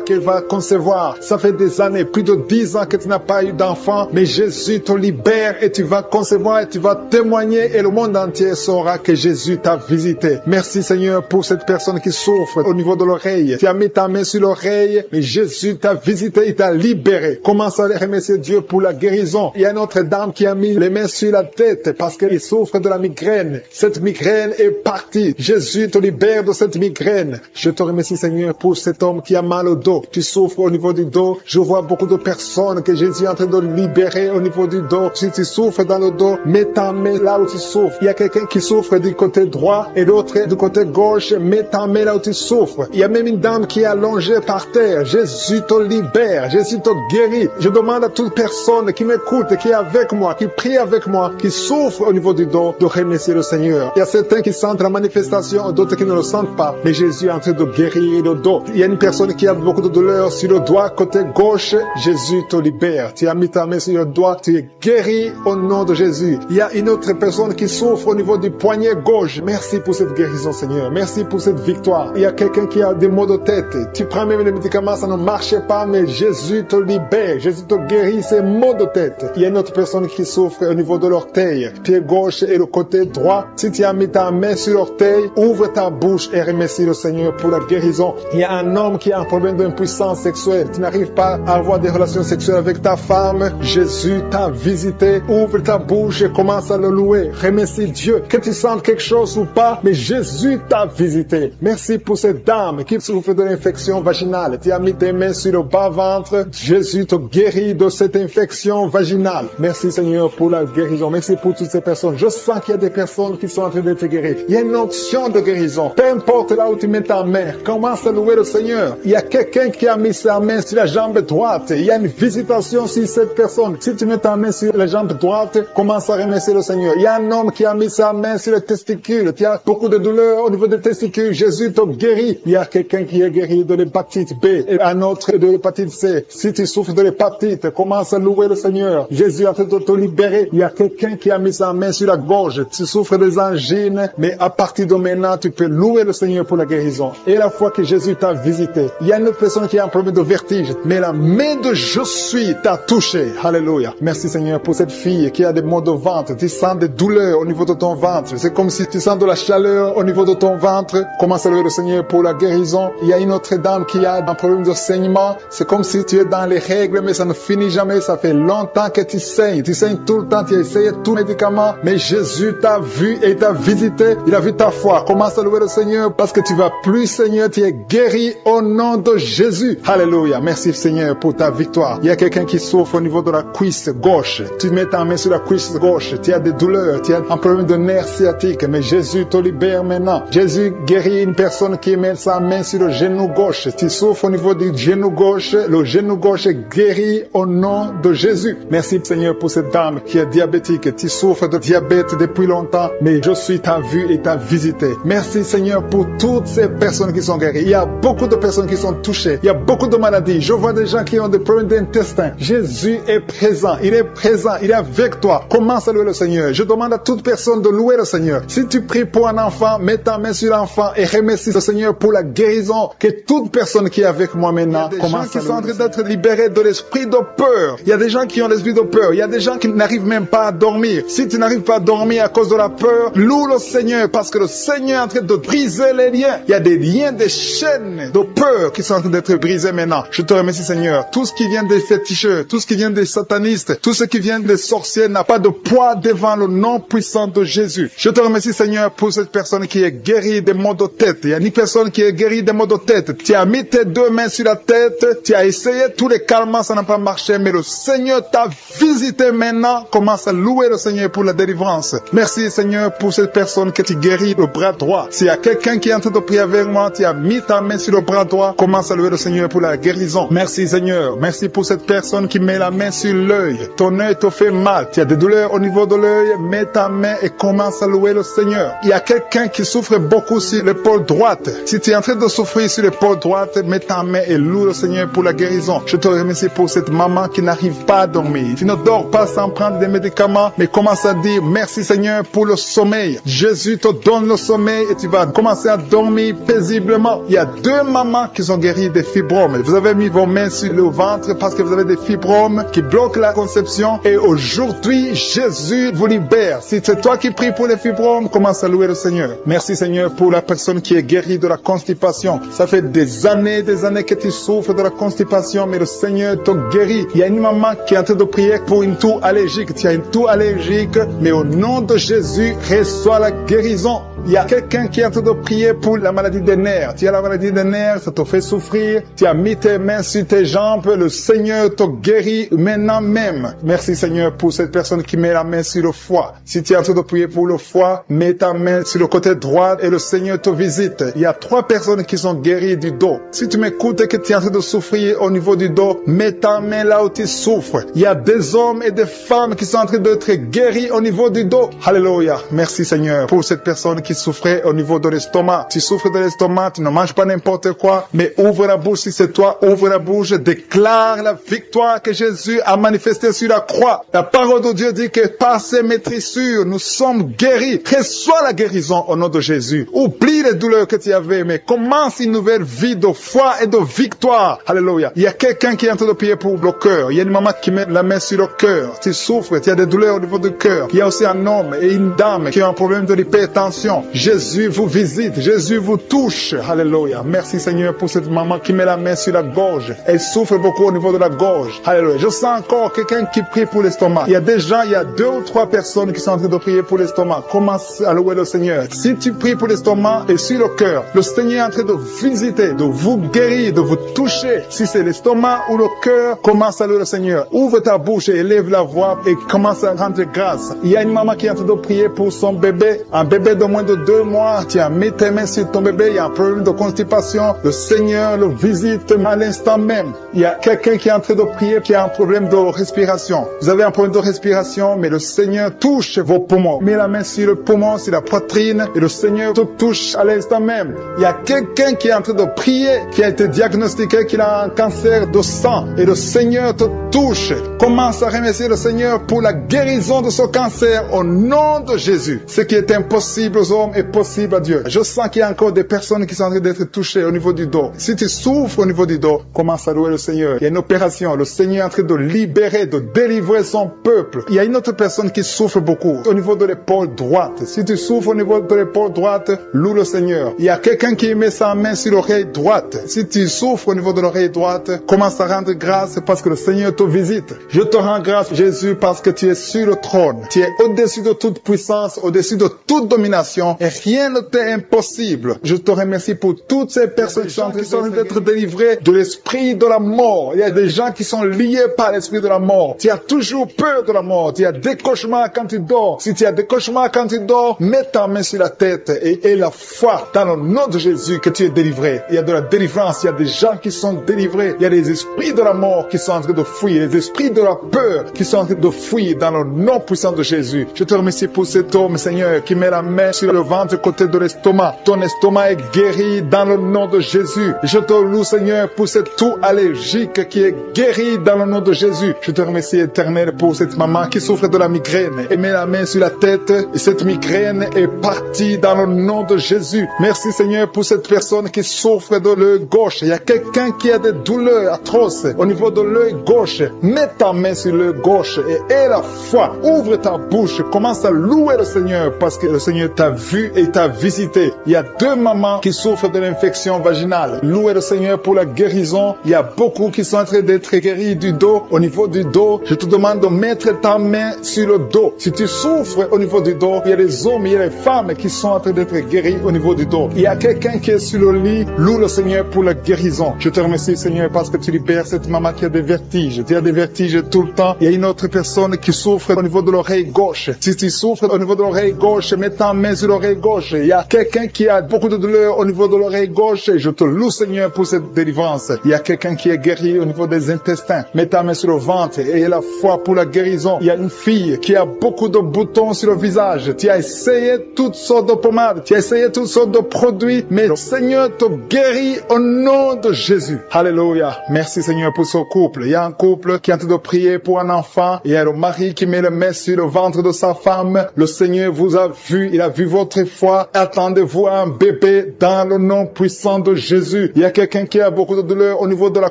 qu'elle va concevoir. Ça fait des années, plus de 10 ans que tu n'as pas eu d'enfant, mais Jésus te libère et tu vas concevoir et tu vas témoigner et le monde entier saura que Jésus t'a visité. Merci Seigneur pour cette personne qui souffre au niveau de l'oreille. Tu as mis ta main sur l'oreille, mais Jésus t'a visité, il t'a libéré. Commence à remercier Dieu pour la guérison. Il y a une autre dame qui a mis les mains sur la tête parce qu'elle souffre de la migraine. Cette migraine est partie. Jésus te libère de cette migraine. Je te remercie Seigneur pour cet homme qui a mal au dos. Tu souffres au niveau du dos. Je vois beaucoup de personnes que Jésus est en train de libérer au niveau du dos. Si tu souffres dans le dos, mets ta main là où tu souffres. Il y a quelqu'un qui souffre du côté droit et l'autre du côté gauche. Mets ta main là où tu souffres. Il y a même une dame qui est allongée par terre. Jésus te libère. Jésus te guérit. Je demande à toute personne qui m'écoute, qui est avec moi, qui prie avec moi, qui souffre au niveau du dos, de remercier le Seigneur. Il y a certains qui sentent la manifestation, d'autres qui ne le sentent pas. Mais Jésus est en train de guérir le dos. Il y a une personne qui a beaucoup de douleur sur le doigt, côté gauche. Jésus te libère. Tu as mis ta main sur le doigt. Tu es guéri au nom de Jésus. Il y a une autre personne qui souffre au niveau du poignet gauche. Merci pour cette guérison, Seigneur. Merci pour cette victoire. Il y a quelqu'un qui a des maux de tête. Tu prends même les médicaments, ça ne marche pas, mais Jésus te libère. Jésus te guérit ces maux de tête. Il y a une autre personne qui souffre au niveau de l'orteil, pied gauche et le côté droit. Si tu as mis ta main sur l'orteil, ouvre ta bouche et remercie le Seigneur pour la guérison. Il y a un homme qui a un problème d'impuissance sexuelle. Tu n'arrives pas à avoir des relations sexuelles avec ta femme. Jésus t'a visité. Ouvre ta bouche et commence à le louer. Remercie Dieu. Que tu sentes quelque chose ou pas, mais Jésus t'a visité. Merci pour cette dame qui souffre de l'infection vaginale. Tu as mis tes mains sur le bas-ventre. Jésus te guérit de cette infection vaginale. Merci Seigneur pour la guérison. Merci pour toutes ces personnes. Je sens qu'il y a des personnes qui sont en train d'être guéries. Il y a une onction de guérison. Peu importe là où tu mets ta main, commence à louer le Seigneur. Il y a quelqu'un qui a mis sa main sur la jambe droite. Il y a une visitation sur cette personne. Si tu mets ta main sur la jambe droite, commence à remercier le Seigneur. Il y a un homme qui a mis sa main sur le testicule. Tu as beaucoup de douleurs douleur au niveau des testicules, Jésus te guérit. Il y a quelqu'un qui est guéri de l'hépatite B et un autre de l'hépatite C. Si tu souffres de l'hépatite, commence à louer le Seigneur. Jésus est en train de te libérer. Il y a quelqu'un qui a mis sa main sur la gorge. Tu souffres des angines, mais à partir de maintenant, tu peux louer le Seigneur pour la guérison. Et la fois que Jésus t'a visité, il y a une autre personne qui a un problème de vertige, mais la main de je suis t'a touché. Alléluia. Merci Seigneur pour cette fille qui a des maux de ventre. Tu sens des douleurs au niveau de ton ventre. C'est comme si tu sens de la chaleur au niveau de ton ventre. Commence à louer le Seigneur pour la guérison. Il y a une autre dame qui a un problème de saignement. C'est comme si tu es dans les règles, mais ça ne finit jamais. Ça fait longtemps que tu saignes. Tu saignes tout le temps. Tu as essayé tous les médicaments, mais Jésus t'a vu et t'a visité. Il a vu ta foi. Commence à louer le Seigneur parce que tu vas plus Seigneur. Tu es guéri au nom de Jésus. Alléluia. Merci Seigneur pour ta victoire. Il y a quelqu'un qui souffre au niveau de la cuisse gauche. Tu mets ta main sur la cuisse gauche. Tu as des douleurs. Tu as un problème de nerf sciatique, mais Jésus te libère maintenant. Jésus guérit une personne qui met sa main sur le genou gauche. Tu souffres au niveau du genou gauche. Le genou gauche est guéri au nom de Jésus. Merci Seigneur pour cette dame qui est diabétique. Tu souffres de diabète depuis longtemps, mais je suis ta vue et ta visité. Merci Seigneur pour toutes ces personnes qui sont guéries. Il y a beaucoup de personnes qui sont touchées. Il y a beaucoup de maladies. Je vois des gens qui ont des problèmes d'intestin. Jésus est présent. Il est présent. Il est avec toi. Commence à louer le Seigneur. Je demande à toute personne de louer le Seigneur. Si tu pries pour un enfant, mets ta main sur l'enfant et remercie le Seigneur pour la guérison. Que toute personne qui est avec moi maintenant commence à louer. Il y a des gens qui sont en train d'être libérés de l'esprit de peur. Il y a des gens qui ont l'esprit de peur. Il y a des gens qui n'arrivent même pas à dormir. Si tu n'arrives pas à dormir à cause de la peur, loue le Seigneur parce que le Seigneur est en train de briser les liens. Il y a des liens, des chaînes de peur qui sont en train d'être brisées maintenant. Je te remercie Seigneur. Tout ce qui vient des féticheurs, tout ce qui vient des satanistes, tout ce qui vient des sorciers n'a pas de poids devant le nom puissant de Jésus. Je te remercie Seigneur pour cette personne qui est guérie des maux de tête. Il y a une personne qui est guérie des maux de tête. Tu as mis tes deux mains sur la tête, tu as essayé tous les calmants, ça n'a pas marché, mais le Seigneur t'a visité maintenant. Commence à louer le Seigneur pour la délivrance. Merci Seigneur pour cette personne que tu guéris le bras droit. S'il y a quelqu'un qui est en train de prier avec moi, tu as mis ta main sur le bras droit, commence à louer le Seigneur pour la guérison. Merci Seigneur. Merci pour cette personne qui met la main sur l'œil. Ton œil te fait mal. Tu as des douleurs au niveau de l'œil, mets ta main et commence à louer le Seigneur. Il y a quelqu'un qui souffre beaucoup sur l'épaule droite. Si tu es en train de souffrir sur l'épaule droite, mets ta main et loue le Seigneur pour la guérison. Je te remercie pour cette maman qui n'arrive pas à dormir. Tu ne dors pas sans prendre des médicaments, mais commence à dire merci Seigneur pour le sommeil. Jésus te donne le sommeil et tu vas commencer à dormir paisiblement. Il y a deux mamans qui sont guéries des fibromes. Vous avez mis vos mains sur le ventre parce que vous avez des fibromes qui bloquent la conception et aujourd'hui Jésus vous libère. Si c'est toi qui pries pour les fibromes, commence à louer le Seigneur. Merci Seigneur pour la personne qui est guérie de la constipation. Ça fait des années que tu souffres de la constipation, mais le Seigneur te guérit. Il y a une maman qui est en train de prier pour une toux allergique. Tu as une toux allergique, mais au nom de Jésus, reçois la guérison. Il y a quelqu'un qui est en train de prier pour la maladie des nerfs. Tu as la maladie des nerfs, ça te fait souffrir. Tu as mis tes mains sur tes jambes, le Seigneur te guérit maintenant même. Merci Seigneur pour cette personne qui met la main sur le foie. Si tu es en train de prier pour le foie, mets ta main sur le côté droit et le Seigneur te visite. Il y a 3 personnes qui sont guéries du dos. Si tu m'écoutes et que tu es en train de souffrir au niveau du dos, mets ta main là où tu souffres. Il y a des hommes et des femmes qui sont en train d'être guéris au niveau du dos. Alléluia. Merci Seigneur pour cette personne qui souffrait au niveau de l'estomac. Tu souffres de l'estomac, tu ne manges pas n'importe quoi, mais ouvre la bouche si c'est toi, ouvre la bouche, déclare la victoire que Jésus a manifestée sur la croix. La parole de Dieu dit que par ses maîtrissures, nous sommes guéris. Reçois la guérison au nom de Jésus. Oublie les douleurs que tu avais, mais commence une nouvelle vie de foi et de victoire. Alléluia. Il y a quelqu'un qui est en train de prier pour le cœur. Il y a une maman qui met la main sur le cœur. Tu souffres, tu as des douleurs au niveau du cœur. Il y a aussi un homme et une dame qui ont un problème de l'hypertension. Jésus vous visite, Jésus vous touche. Alléluia. Merci Seigneur pour cette maman qui met la main sur la gorge. Elle souffre beaucoup au niveau de la gorge. Alléluia. Je sens encore quelqu'un qui prie pour l'estomac. Il y a déjà, il y a 2 ou 3 personnes qui sont en train de prier pour l'estomac. Commence à louer le Seigneur. Si tu pries pour l'estomac et sur le cœur, le Seigneur est en train de visiter, de vous guérir, de vous toucher. Si c'est l'estomac ou le cœur, commence à louer le Seigneur. Ouvre ta bouche et élève la voix et commence à rendre grâce. Il y a une maman qui est en train de prier pour son bébé, un bébé de moins de 2 mois, tu as mis tes mains sur ton bébé, il y a un problème de constipation, le Seigneur le visite à l'instant même. Il y a quelqu'un qui est en train de prier qui a un problème de respiration. Vous avez un problème de respiration, mais le Seigneur touche vos poumons. Mets la main sur le poumon, sur la poitrine, et le Seigneur te touche à l'instant même. Il y a quelqu'un qui est en train de prier, qui a été diagnostiqué qu'il a un cancer de sang, et le Seigneur te touche. Commence à remercier le Seigneur pour la guérison de ce cancer au nom de Jésus. Ce qui est impossible aux hommes est possible à Dieu. Je sens qu'il y a encore des personnes qui sont en train d'être touchées au niveau du dos. Si tu souffres au niveau du dos, commence à louer le Seigneur. Il y a une opération. Le Seigneur est en train de libérer, de délivrer son peuple. Il y a une autre personne qui souffre beaucoup au niveau de l'épaule droite. Si tu souffres au niveau de l'épaule droite, loue le Seigneur. Il y a quelqu'un qui met sa main sur l'oreille droite. Si tu souffres au niveau de l'oreille droite, commence à rendre grâce parce que le Seigneur te visite. Je te rends grâce, Jésus, parce que tu es sur le trône. Tu es au-dessus de toute puissance, au-dessus de toute domination, et rien ne t'est impossible. Je te remercie pour toutes ces personnes qui sont en train d'être délivrées de l'esprit de la mort. Il y a des gens qui sont liés par l'esprit de la mort. Tu as toujours peur de la mort. Tu as des cauchemars quand tu dors. Si tu as des cauchemars quand tu dors, mets ta main sur la tête et la foi dans le nom de Jésus que tu es délivré. Il y a de la délivrance. Il y a des gens qui sont délivrés. Il y a des esprits de la mort qui sont en train de fuir. Les esprits de la peur qui sont en train de fuir dans le nom puissant de Jésus. Je te remercie pour cet homme, Seigneur, qui met la main sur le ventre côté de l'estomac. Ton estomac est guéri dans le nom de Jésus. Je te loue, Seigneur, pour cette toux allergique qui est guérie dans le nom de Jésus. Je te remercie, Éternel, pour cette maman qui souffre de la migraine. Et met la main sur la tête et cette migraine est partie dans le nom de Jésus. Merci, Seigneur, pour cette personne qui souffre de l'œil gauche. Il y a quelqu'un qui a des douleurs atroces au niveau de l'œil gauche. Mets ta main sur l'œil gauche et aie la foi. Ouvre ta bouche. Commence à louer le Seigneur parce que le Seigneur t'a vu et t'a visité. Il y a 2 mamans qui souffrent de l'infection vaginale. Louez le Seigneur pour la guérison. Il y a beaucoup qui sont en train d'être guéris du dos. Au niveau du dos, je te demande de mettre ta main sur le dos. Si tu souffres au niveau du dos, il y a des hommes, il y a des femmes qui sont en train d'être guéris au niveau du dos. Il y a quelqu'un qui est sur le lit. Loue le Seigneur pour la guérison. Je te remercie, Seigneur, parce que tu libères cette maman qui a des vertiges. Tu as des vertiges tout le temps. Il y a une autre personne qui souffre au niveau de l'oreille gauche. Si tu souffres au niveau de l'oreille gauche, mets ta main sur l'oreille gauche. Il y a quelqu'un qui a beaucoup de douleur au niveau de l'oreille gauche. Je te loue, Seigneur, pour cette délivrance. Il y a quelqu'un qui est guéri au niveau des intestins. Mets ta main sur le ventre et aie la foi pour la guérison. Il y a une fille qui a beaucoup de boutons sur le visage. Tu as essayé toutes sortes de pommades. Tu as essayé toutes sortes de produits. Mais le Seigneur te guérit au nom de Jésus. Alléluia. Merci, Seigneur, pour ce couple. Il y a un couple qui est en train de prier pour un enfant. Il y a le mari qui met le main sur le ventre de sa femme. Le Seigneur vous a vu. Il a vu votre foi. Attendez-vous à un bébé dans le nom puissant de Jésus. Il y a quelqu'un qui a beaucoup de douleur au niveau de la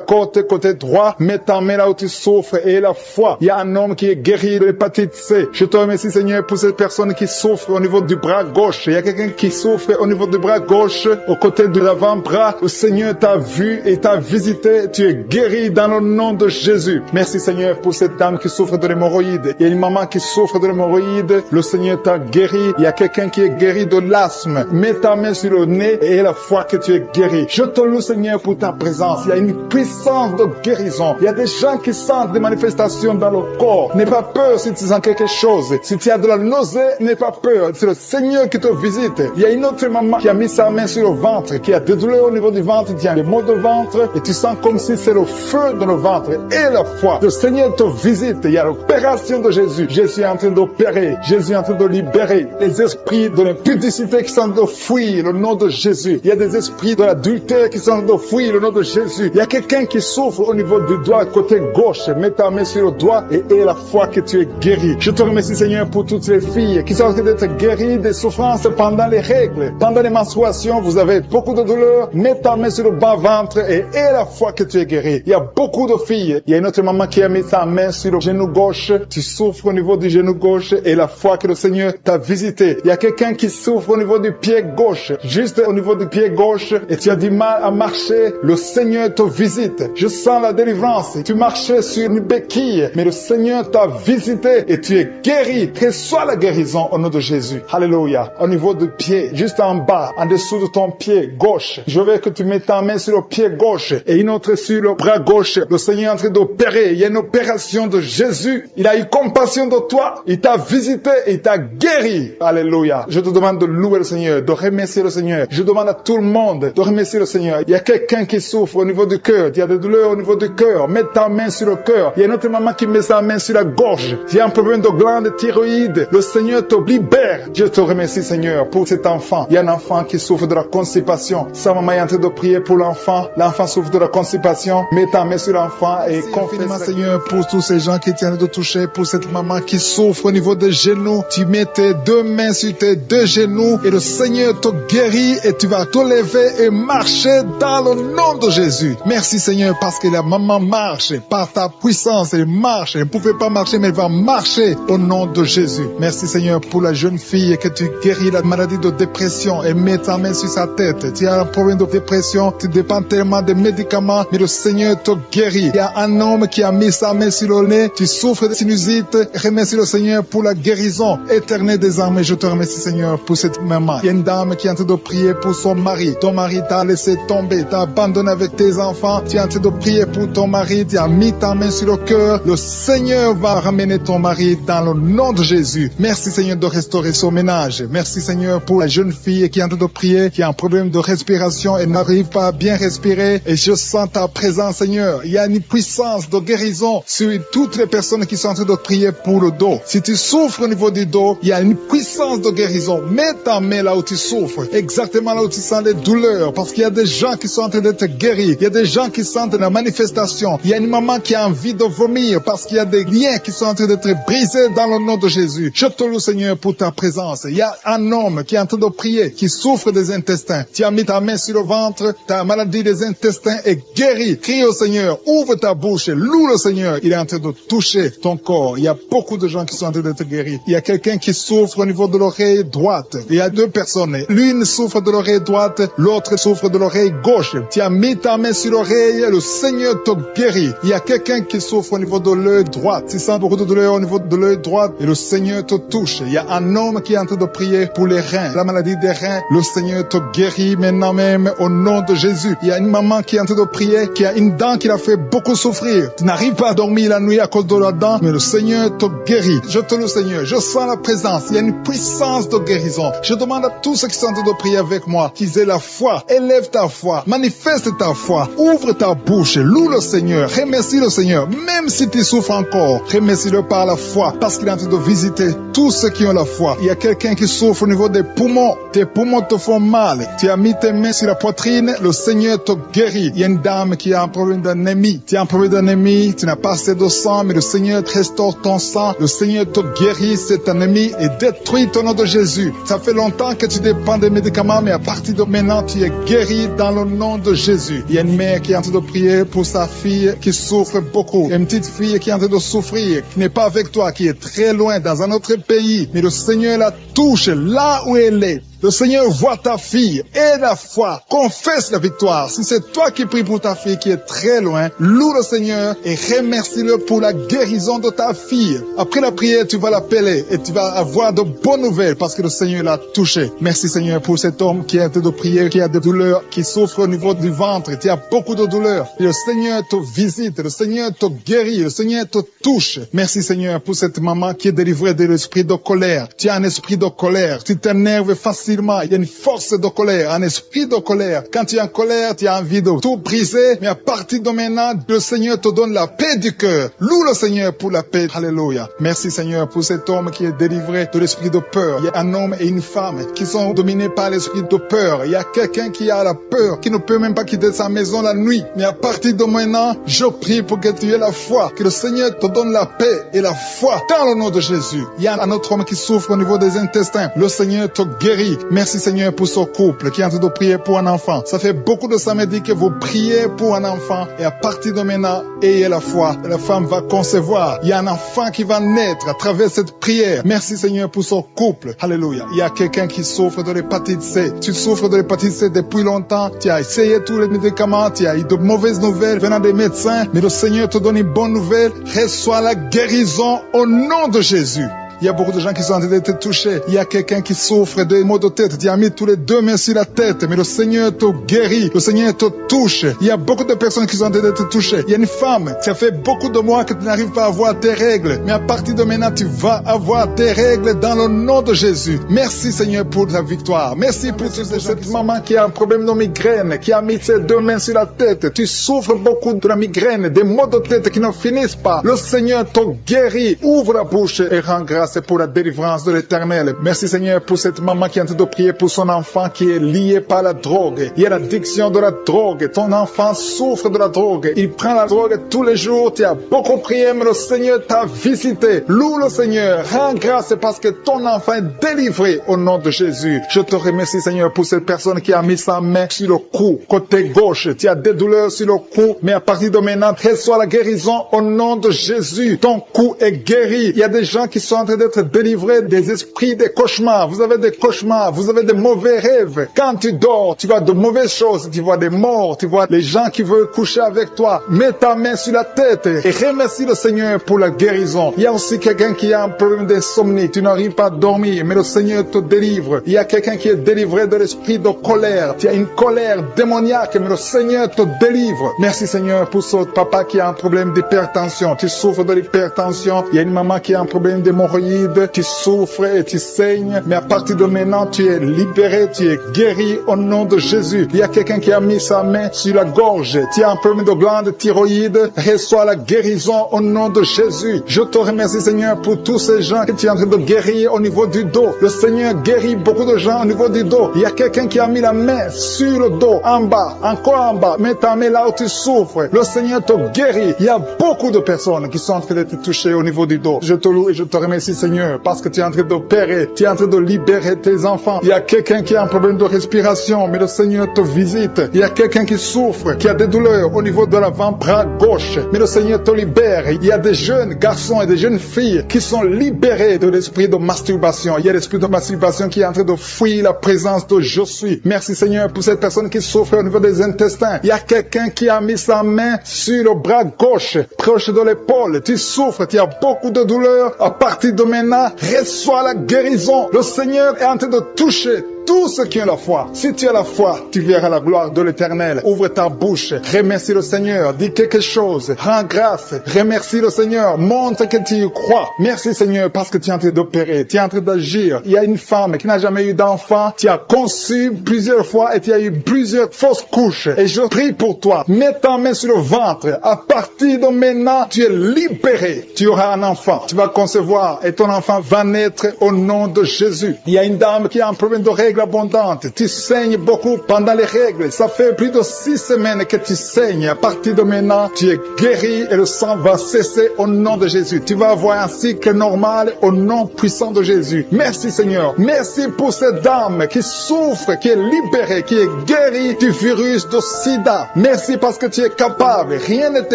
côté droit. Mets ta main là où tu souffres et la foi. Il y a un homme qui est guéri de l'hépatite C. Je te remercie, Seigneur, pour cette personne qui souffre au niveau du bras gauche. Il y a quelqu'un qui souffre au niveau du bras gauche, au côté de l'avant-bras. Le Seigneur t'a vu et t'a visité. Tu es guéri dans le nom de Jésus. Merci, Seigneur, pour cette dame qui souffre de l'hémorroïde. Il y a une maman qui souffre de l'hémorroïde. Le Seigneur t'a guéri. Il y a quelqu'un qui est guéri de l'asthme. Mets ta main sur le nez et la foi que tu es guéri. Je te loue, Seigneur, pour ta présence. Il y a une puissance de guérison. Il y a des gens qui sentent des manifestations dans le corps. N'aie pas peur si tu sens quelque chose. Si tu as de la nausée, n'aie pas peur. C'est le Seigneur qui te visite. Il y a une autre maman qui a mis sa main sur le ventre, qui a des douleurs au niveau du ventre, qui a des maux de ventre, et tu sens comme si c'est le feu dans le ventre. Et la foi. Le Seigneur te visite. Il y a l'opération de Jésus. Jésus est en train d'opérer. Jésus est en train de libérer les esprits de l'impudicité qui sont en train de fuir le nom de Jésus. Il y a des esprits de l'adultère qui sont en train de fuir le nom de Jésus. Il y a quelqu'un qui souffre au niveau du doigt côté gauche. Mets ta main sur le doigt et aie la foi que tu es guéri. Je te remercie, Seigneur, pour toutes les filles qui sont en train d'être guéries des souffrances pendant les règles. Pendant les menstruations, vous avez beaucoup de douleurs. Mets ta main sur le bas-ventre et aie la foi que tu es guéri. Il y a beaucoup de filles. Il y a une autre maman qui a mis sa main sur le genou gauche. Tu souffres au niveau du genou gauche et la foi que le Seigneur t'a visité. Il y a quelqu'un qui souffre au niveau du pied gauche. Juste au niveau du pied gauche et tu as du mal à marcher. Le Seigneur te visite. Je sens la délivrance. Tu marchais sur une béquille, mais le Seigneur t'a visité et tu es guéri. Reçois la guérison au nom de Jésus. Alléluia. Au niveau du pied, juste en bas, en dessous de ton pied gauche, je veux que tu mettes ta main sur le pied gauche et une autre sur le bras gauche. Le Seigneur est en train d'opérer. Il y a une opération de Jésus. Il a eu compassion de toi. Il t'a visité et il t'a guéri. Alléluia. Je te te demande de louer le Seigneur, de remercier le Seigneur. Je demande à tout le monde de remercier le Seigneur. Il y a quelqu'un qui souffre au niveau du cœur. Il y a des douleurs au niveau du cœur. Mets ta main sur le cœur. Il y a une autre maman qui met sa main sur la gorge. Il y a un problème de glande thyroïde. Le Seigneur te libère. Je te remercie, Seigneur, pour cet enfant. Il y a un enfant qui souffre de la constipation. Sa maman est en train de prier pour l'enfant. L'enfant souffre de la constipation. Mets ta main sur l'enfant et confie-moi, Seigneur, pour tous ces gens qui tiennent de toucher, pour cette maman qui souffre au niveau des genoux. Tu mets tes deux mains sur tes deux genoux et le Seigneur te guérit et tu vas te lever et marcher dans le nom de Jésus. Merci, Seigneur, parce que la maman marche par ta puissance. Elle marche. Elle ne pouvait pas marcher, mais elle va marcher au nom de Jésus. Merci, Seigneur, pour la jeune fille que tu guéris la maladie de dépression et mets ta main sur sa tête. Tu as un problème de dépression, tu dépends tellement des médicaments, mais le Seigneur te guérit. Il y a un homme qui a mis sa main sur le nez, tu souffres de sinusite. Remercie le Seigneur pour la guérison éternelle des âmes. Et je te remercie, Seigneur, pour cette maman. Il y a une dame qui est en train de prier pour son mari. Ton mari t'a laissé tomber, t'a abandonné avec tes enfants. Tu es en train de prier pour ton mari, tu as mis ta main sur le cœur. Le Seigneur va ramener ton mari dans le nom de Jésus. Merci, Seigneur, de restaurer son ménage. Merci, Seigneur, pour la jeune fille qui est en train de prier, qui a un problème de respiration et n'arrive pas à bien respirer. Et je sens ta présence, Seigneur. Il y a une puissance de guérison sur toutes les personnes qui sont en train de prier pour le dos. Si tu souffres au niveau du dos, il y a une puissance de guérison. Mets ta main là où tu souffres, exactement là où tu sens les douleurs, parce qu'il y a des gens qui sont en train d'être guéris. Il y a des gens qui sentent la manifestation. Il y a une maman qui a envie de vomir parce qu'il y a des liens qui sont en train d'être brisés dans le nom de Jésus. Je te loue, Seigneur, pour ta présence. Il y a un homme qui est en train de prier, qui souffre des intestins. Tu as mis ta main sur le ventre, ta maladie des intestins est guérie. Crie au Seigneur, ouvre ta bouche, loue le Seigneur. Il est en train de toucher ton corps. Il y a beaucoup de gens qui sont en train d'être guéris. Il y a quelqu'un qui souffre au niveau de l'oreille droite. Il y a deux personnes. L'une souffre de l'oreille droite, l'autre souffre de l'oreille gauche. Tu as mis ta main sur l'oreille, le Seigneur te guérit. Il y a quelqu'un qui souffre au niveau de l'œil droit. Tu sens beaucoup de douleur au niveau de l'œil droit et le Seigneur te touche. Il y a un homme qui est en train de prier pour les reins, la maladie des reins. Le Seigneur te guérit maintenant même au nom de Jésus. Il y a une maman qui est en train de prier, qui a une dent qui l'a fait beaucoup souffrir. Tu n'arrives pas à dormir la nuit à cause de la dent, mais le Seigneur te guérit. Je te loue, Seigneur. Je sens la présence. Il y a une puissance de guérison. Je demande à tous ceux qui sont en train de prier avec moi qu'ils aient la foi. Élève ta foi. Manifeste ta foi. Ouvre ta bouche. Loue le Seigneur. Remercie le Seigneur. Même si tu souffres encore, remercie-le par la foi, parce qu'il est en train de visiter tous ceux qui ont la foi. Il y a quelqu'un qui souffre au niveau des poumons. Tes poumons te font mal. Tu as mis tes mains sur la poitrine. Le Seigneur te guérit. Il y a une dame qui a un problème d'anémie. Tu as un problème d'anémie. Tu n'as pas assez de sang, mais le Seigneur restaure ton sang. Le Seigneur te guérit cette anémie et détruit au nom de Jésus. Ça fait longtemps que tu dépends des médicaments, mais à partir de maintenant, tu es guéri dans le nom de Jésus. Il y a une mère qui est en train de prier pour sa fille qui souffre beaucoup. Il y a une petite fille qui est en train de souffrir, qui n'est pas avec toi, qui est très loin, dans un autre pays. Mais le Seigneur la touche là où elle est. Le Seigneur voit ta fille et la foi. Confesse la victoire. Si c'est toi qui pries pour ta fille qui est très loin, loue le Seigneur et remercie-le pour la guérison de ta fille. Après la prière, tu vas l'appeler et tu vas avoir de bonnes nouvelles parce que le Seigneur l'a touché. Merci, Seigneur, pour cet homme qui est en train de prier, qui a des douleurs, qui souffre au niveau du ventre. Tu as beaucoup de douleurs. Et le Seigneur te visite, le Seigneur te guérit, le Seigneur te touche. Merci, Seigneur, pour cette maman qui est délivrée de l'esprit de colère. Tu as un esprit de colère. Tu t'énerves facilement. Il y a une force de colère, un esprit de colère. Quand tu es en colère, tu as envie de tout briser. Mais à partir de maintenant, le Seigneur te donne la paix du cœur. Loue le Seigneur pour la paix. Alléluia. Merci, Seigneur, pour cet homme qui est délivré de l'esprit de peur. Il y a un homme et une femme qui sont dominés par l'esprit de peur. Il y a quelqu'un qui a la peur, qui ne peut même pas quitter sa maison la nuit. Mais à partir de maintenant, je prie pour que tu aies la foi. Que le Seigneur te donne la paix et la foi dans le nom de Jésus. Il y a un autre homme qui souffre au niveau des intestins. Le Seigneur te guérit. Merci, Seigneur, pour ce couple qui est en train de prier pour un enfant. Ça fait beaucoup de samedis que vous priez pour un enfant et à partir de maintenant, ayez la foi. La femme va concevoir. Il y a un enfant qui va naître à travers cette prière. Merci, Seigneur, pour ce couple. Alléluia. Il y a quelqu'un qui souffre de l'hépatite C. Tu souffres de l'hépatite C depuis longtemps. Tu as essayé tous les médicaments. Tu as eu de mauvaises nouvelles venant des médecins. Mais le Seigneur te donne une bonne nouvelle. Reçois la guérison au nom de Jésus. Il y a beaucoup de gens qui sont en train d'être touchés. Il y a quelqu'un qui souffre de maux de tête. Tu as mis tous les deux mains sur la tête, mais le Seigneur te guérit. Le Seigneur te touche. Il y a beaucoup de personnes qui sont en train d'être touchées. Il y a une femme, ça fait beaucoup de mois que tu n'arrives pas à avoir tes règles, mais à partir de maintenant, tu vas avoir tes règles dans le nom de Jésus. Merci Seigneur pour ta victoire. Merci pour cette maman qui a un problème de migraine, qui a mis ses deux mains sur la tête. Tu souffres beaucoup de la migraine, des maux de tête qui ne finissent pas. Le Seigneur te guérit. Ouvre la bouche et rends grâce pour la délivrance de l'Éternel. Merci Seigneur pour cette maman qui est en train de prier pour son enfant qui est lié par la drogue. Il y a l'addiction de la drogue. Ton enfant souffre de la drogue. Il prend la drogue tous les jours. Tu as beaucoup prié, mais le Seigneur t'a visité. Loue le Seigneur. Rends grâce parce que ton enfant est délivré au nom de Jésus. Je te remercie Seigneur pour cette personne qui a mis sa main sur le cou, côté gauche. Tu as des douleurs sur le cou, mais à partir de maintenant, reçois la guérison au nom de Jésus. Ton cou est guéri. Il y a des gens qui sont en train d'être délivrés des esprits des cauchemars. Vous avez des cauchemars, vous avez des mauvais rêves. Quand tu dors, tu vois de mauvaises choses, tu vois des morts, tu vois les gens qui veulent coucher avec toi. Mets ta main sur la tête et remercie le Seigneur pour la guérison. Il y a aussi quelqu'un qui a un problème d'insomnie. Tu n'arrives pas à dormir, mais le Seigneur te délivre. Il y a quelqu'un qui est délivré de l'esprit de colère. Tu as une colère démoniaque, mais le Seigneur te délivre. Merci Seigneur pour ce papa qui a un problème d'hypertension. Tu souffres de l'hypertension. Il y a une maman qui a un problème d'hémorroïdes. Tu souffres et tu saignes, mais à partir de maintenant, tu es libéré, tu es guéri au nom de Jésus. Il y a quelqu'un qui a mis sa main sur la gorge. Tu as un problème de glande thyroïde. Reçois la guérison au nom de Jésus. Je te remercie Seigneur pour tous ces gens que tu es en train de guérir au niveau du dos. Le Seigneur guérit beaucoup de gens au niveau du dos. Il y a quelqu'un qui a mis la main sur le dos, en bas, encore en bas. Mets ta main là où tu souffres. Le Seigneur te guérit. Il y a beaucoup de personnes qui sont en train d'être touchées au niveau du dos. Je te loue et je te remercie Seigneur parce que tu es en train d'opérer. Tu es en train de libérer tes enfants. Il y a quelqu'un qui a un problème de respiration, mais le Seigneur te visite. Il y a quelqu'un qui souffre, qui a des douleurs au niveau de l'avant-bras gauche, mais le Seigneur te libère. Il y a des jeunes garçons et des jeunes filles qui sont libérés de l'esprit de masturbation. Il y a l'esprit de masturbation qui est en train de fuir la présence de je suis. Merci Seigneur pour cette personne qui souffre au niveau des intestins. Il y a quelqu'un qui a mis sa main sur le bras gauche, proche de l'épaule. Tu souffres, tu as beaucoup de douleurs. À partir de maintenant, reçois la guérison. Le Seigneur est en train de toucher tous ceux qui ont la foi. Si tu as la foi, tu verras la gloire de l'Éternel. Ouvre ta bouche, remercie le Seigneur, dis quelque chose, rends grâce, remercie le Seigneur, montre que tu y crois. Merci Seigneur parce que tu es en train d'opérer, tu es en train d'agir. Il y a une femme qui n'a jamais eu d'enfant, tu as conçu plusieurs fois et tu as eu plusieurs fausses couches. Et je prie pour toi, mets ta main sur le ventre. À partir de maintenant, tu es libéré. Tu auras un enfant, tu vas concevoir et ton enfant va naître au nom de Jésus. Il y a une dame qui a un problème de règles abondante. Tu saignes beaucoup pendant les règles. Ça fait plus de 6 semaines que tu saignes. À partir de maintenant, tu es guéri et le sang va cesser au nom de Jésus. Tu vas avoir un cycle normal au nom puissant de Jésus. Merci Seigneur. Merci pour cette dame qui souffre, qui est libérée, qui est guérie du virus de sida. Merci parce que tu es capable. Rien n'est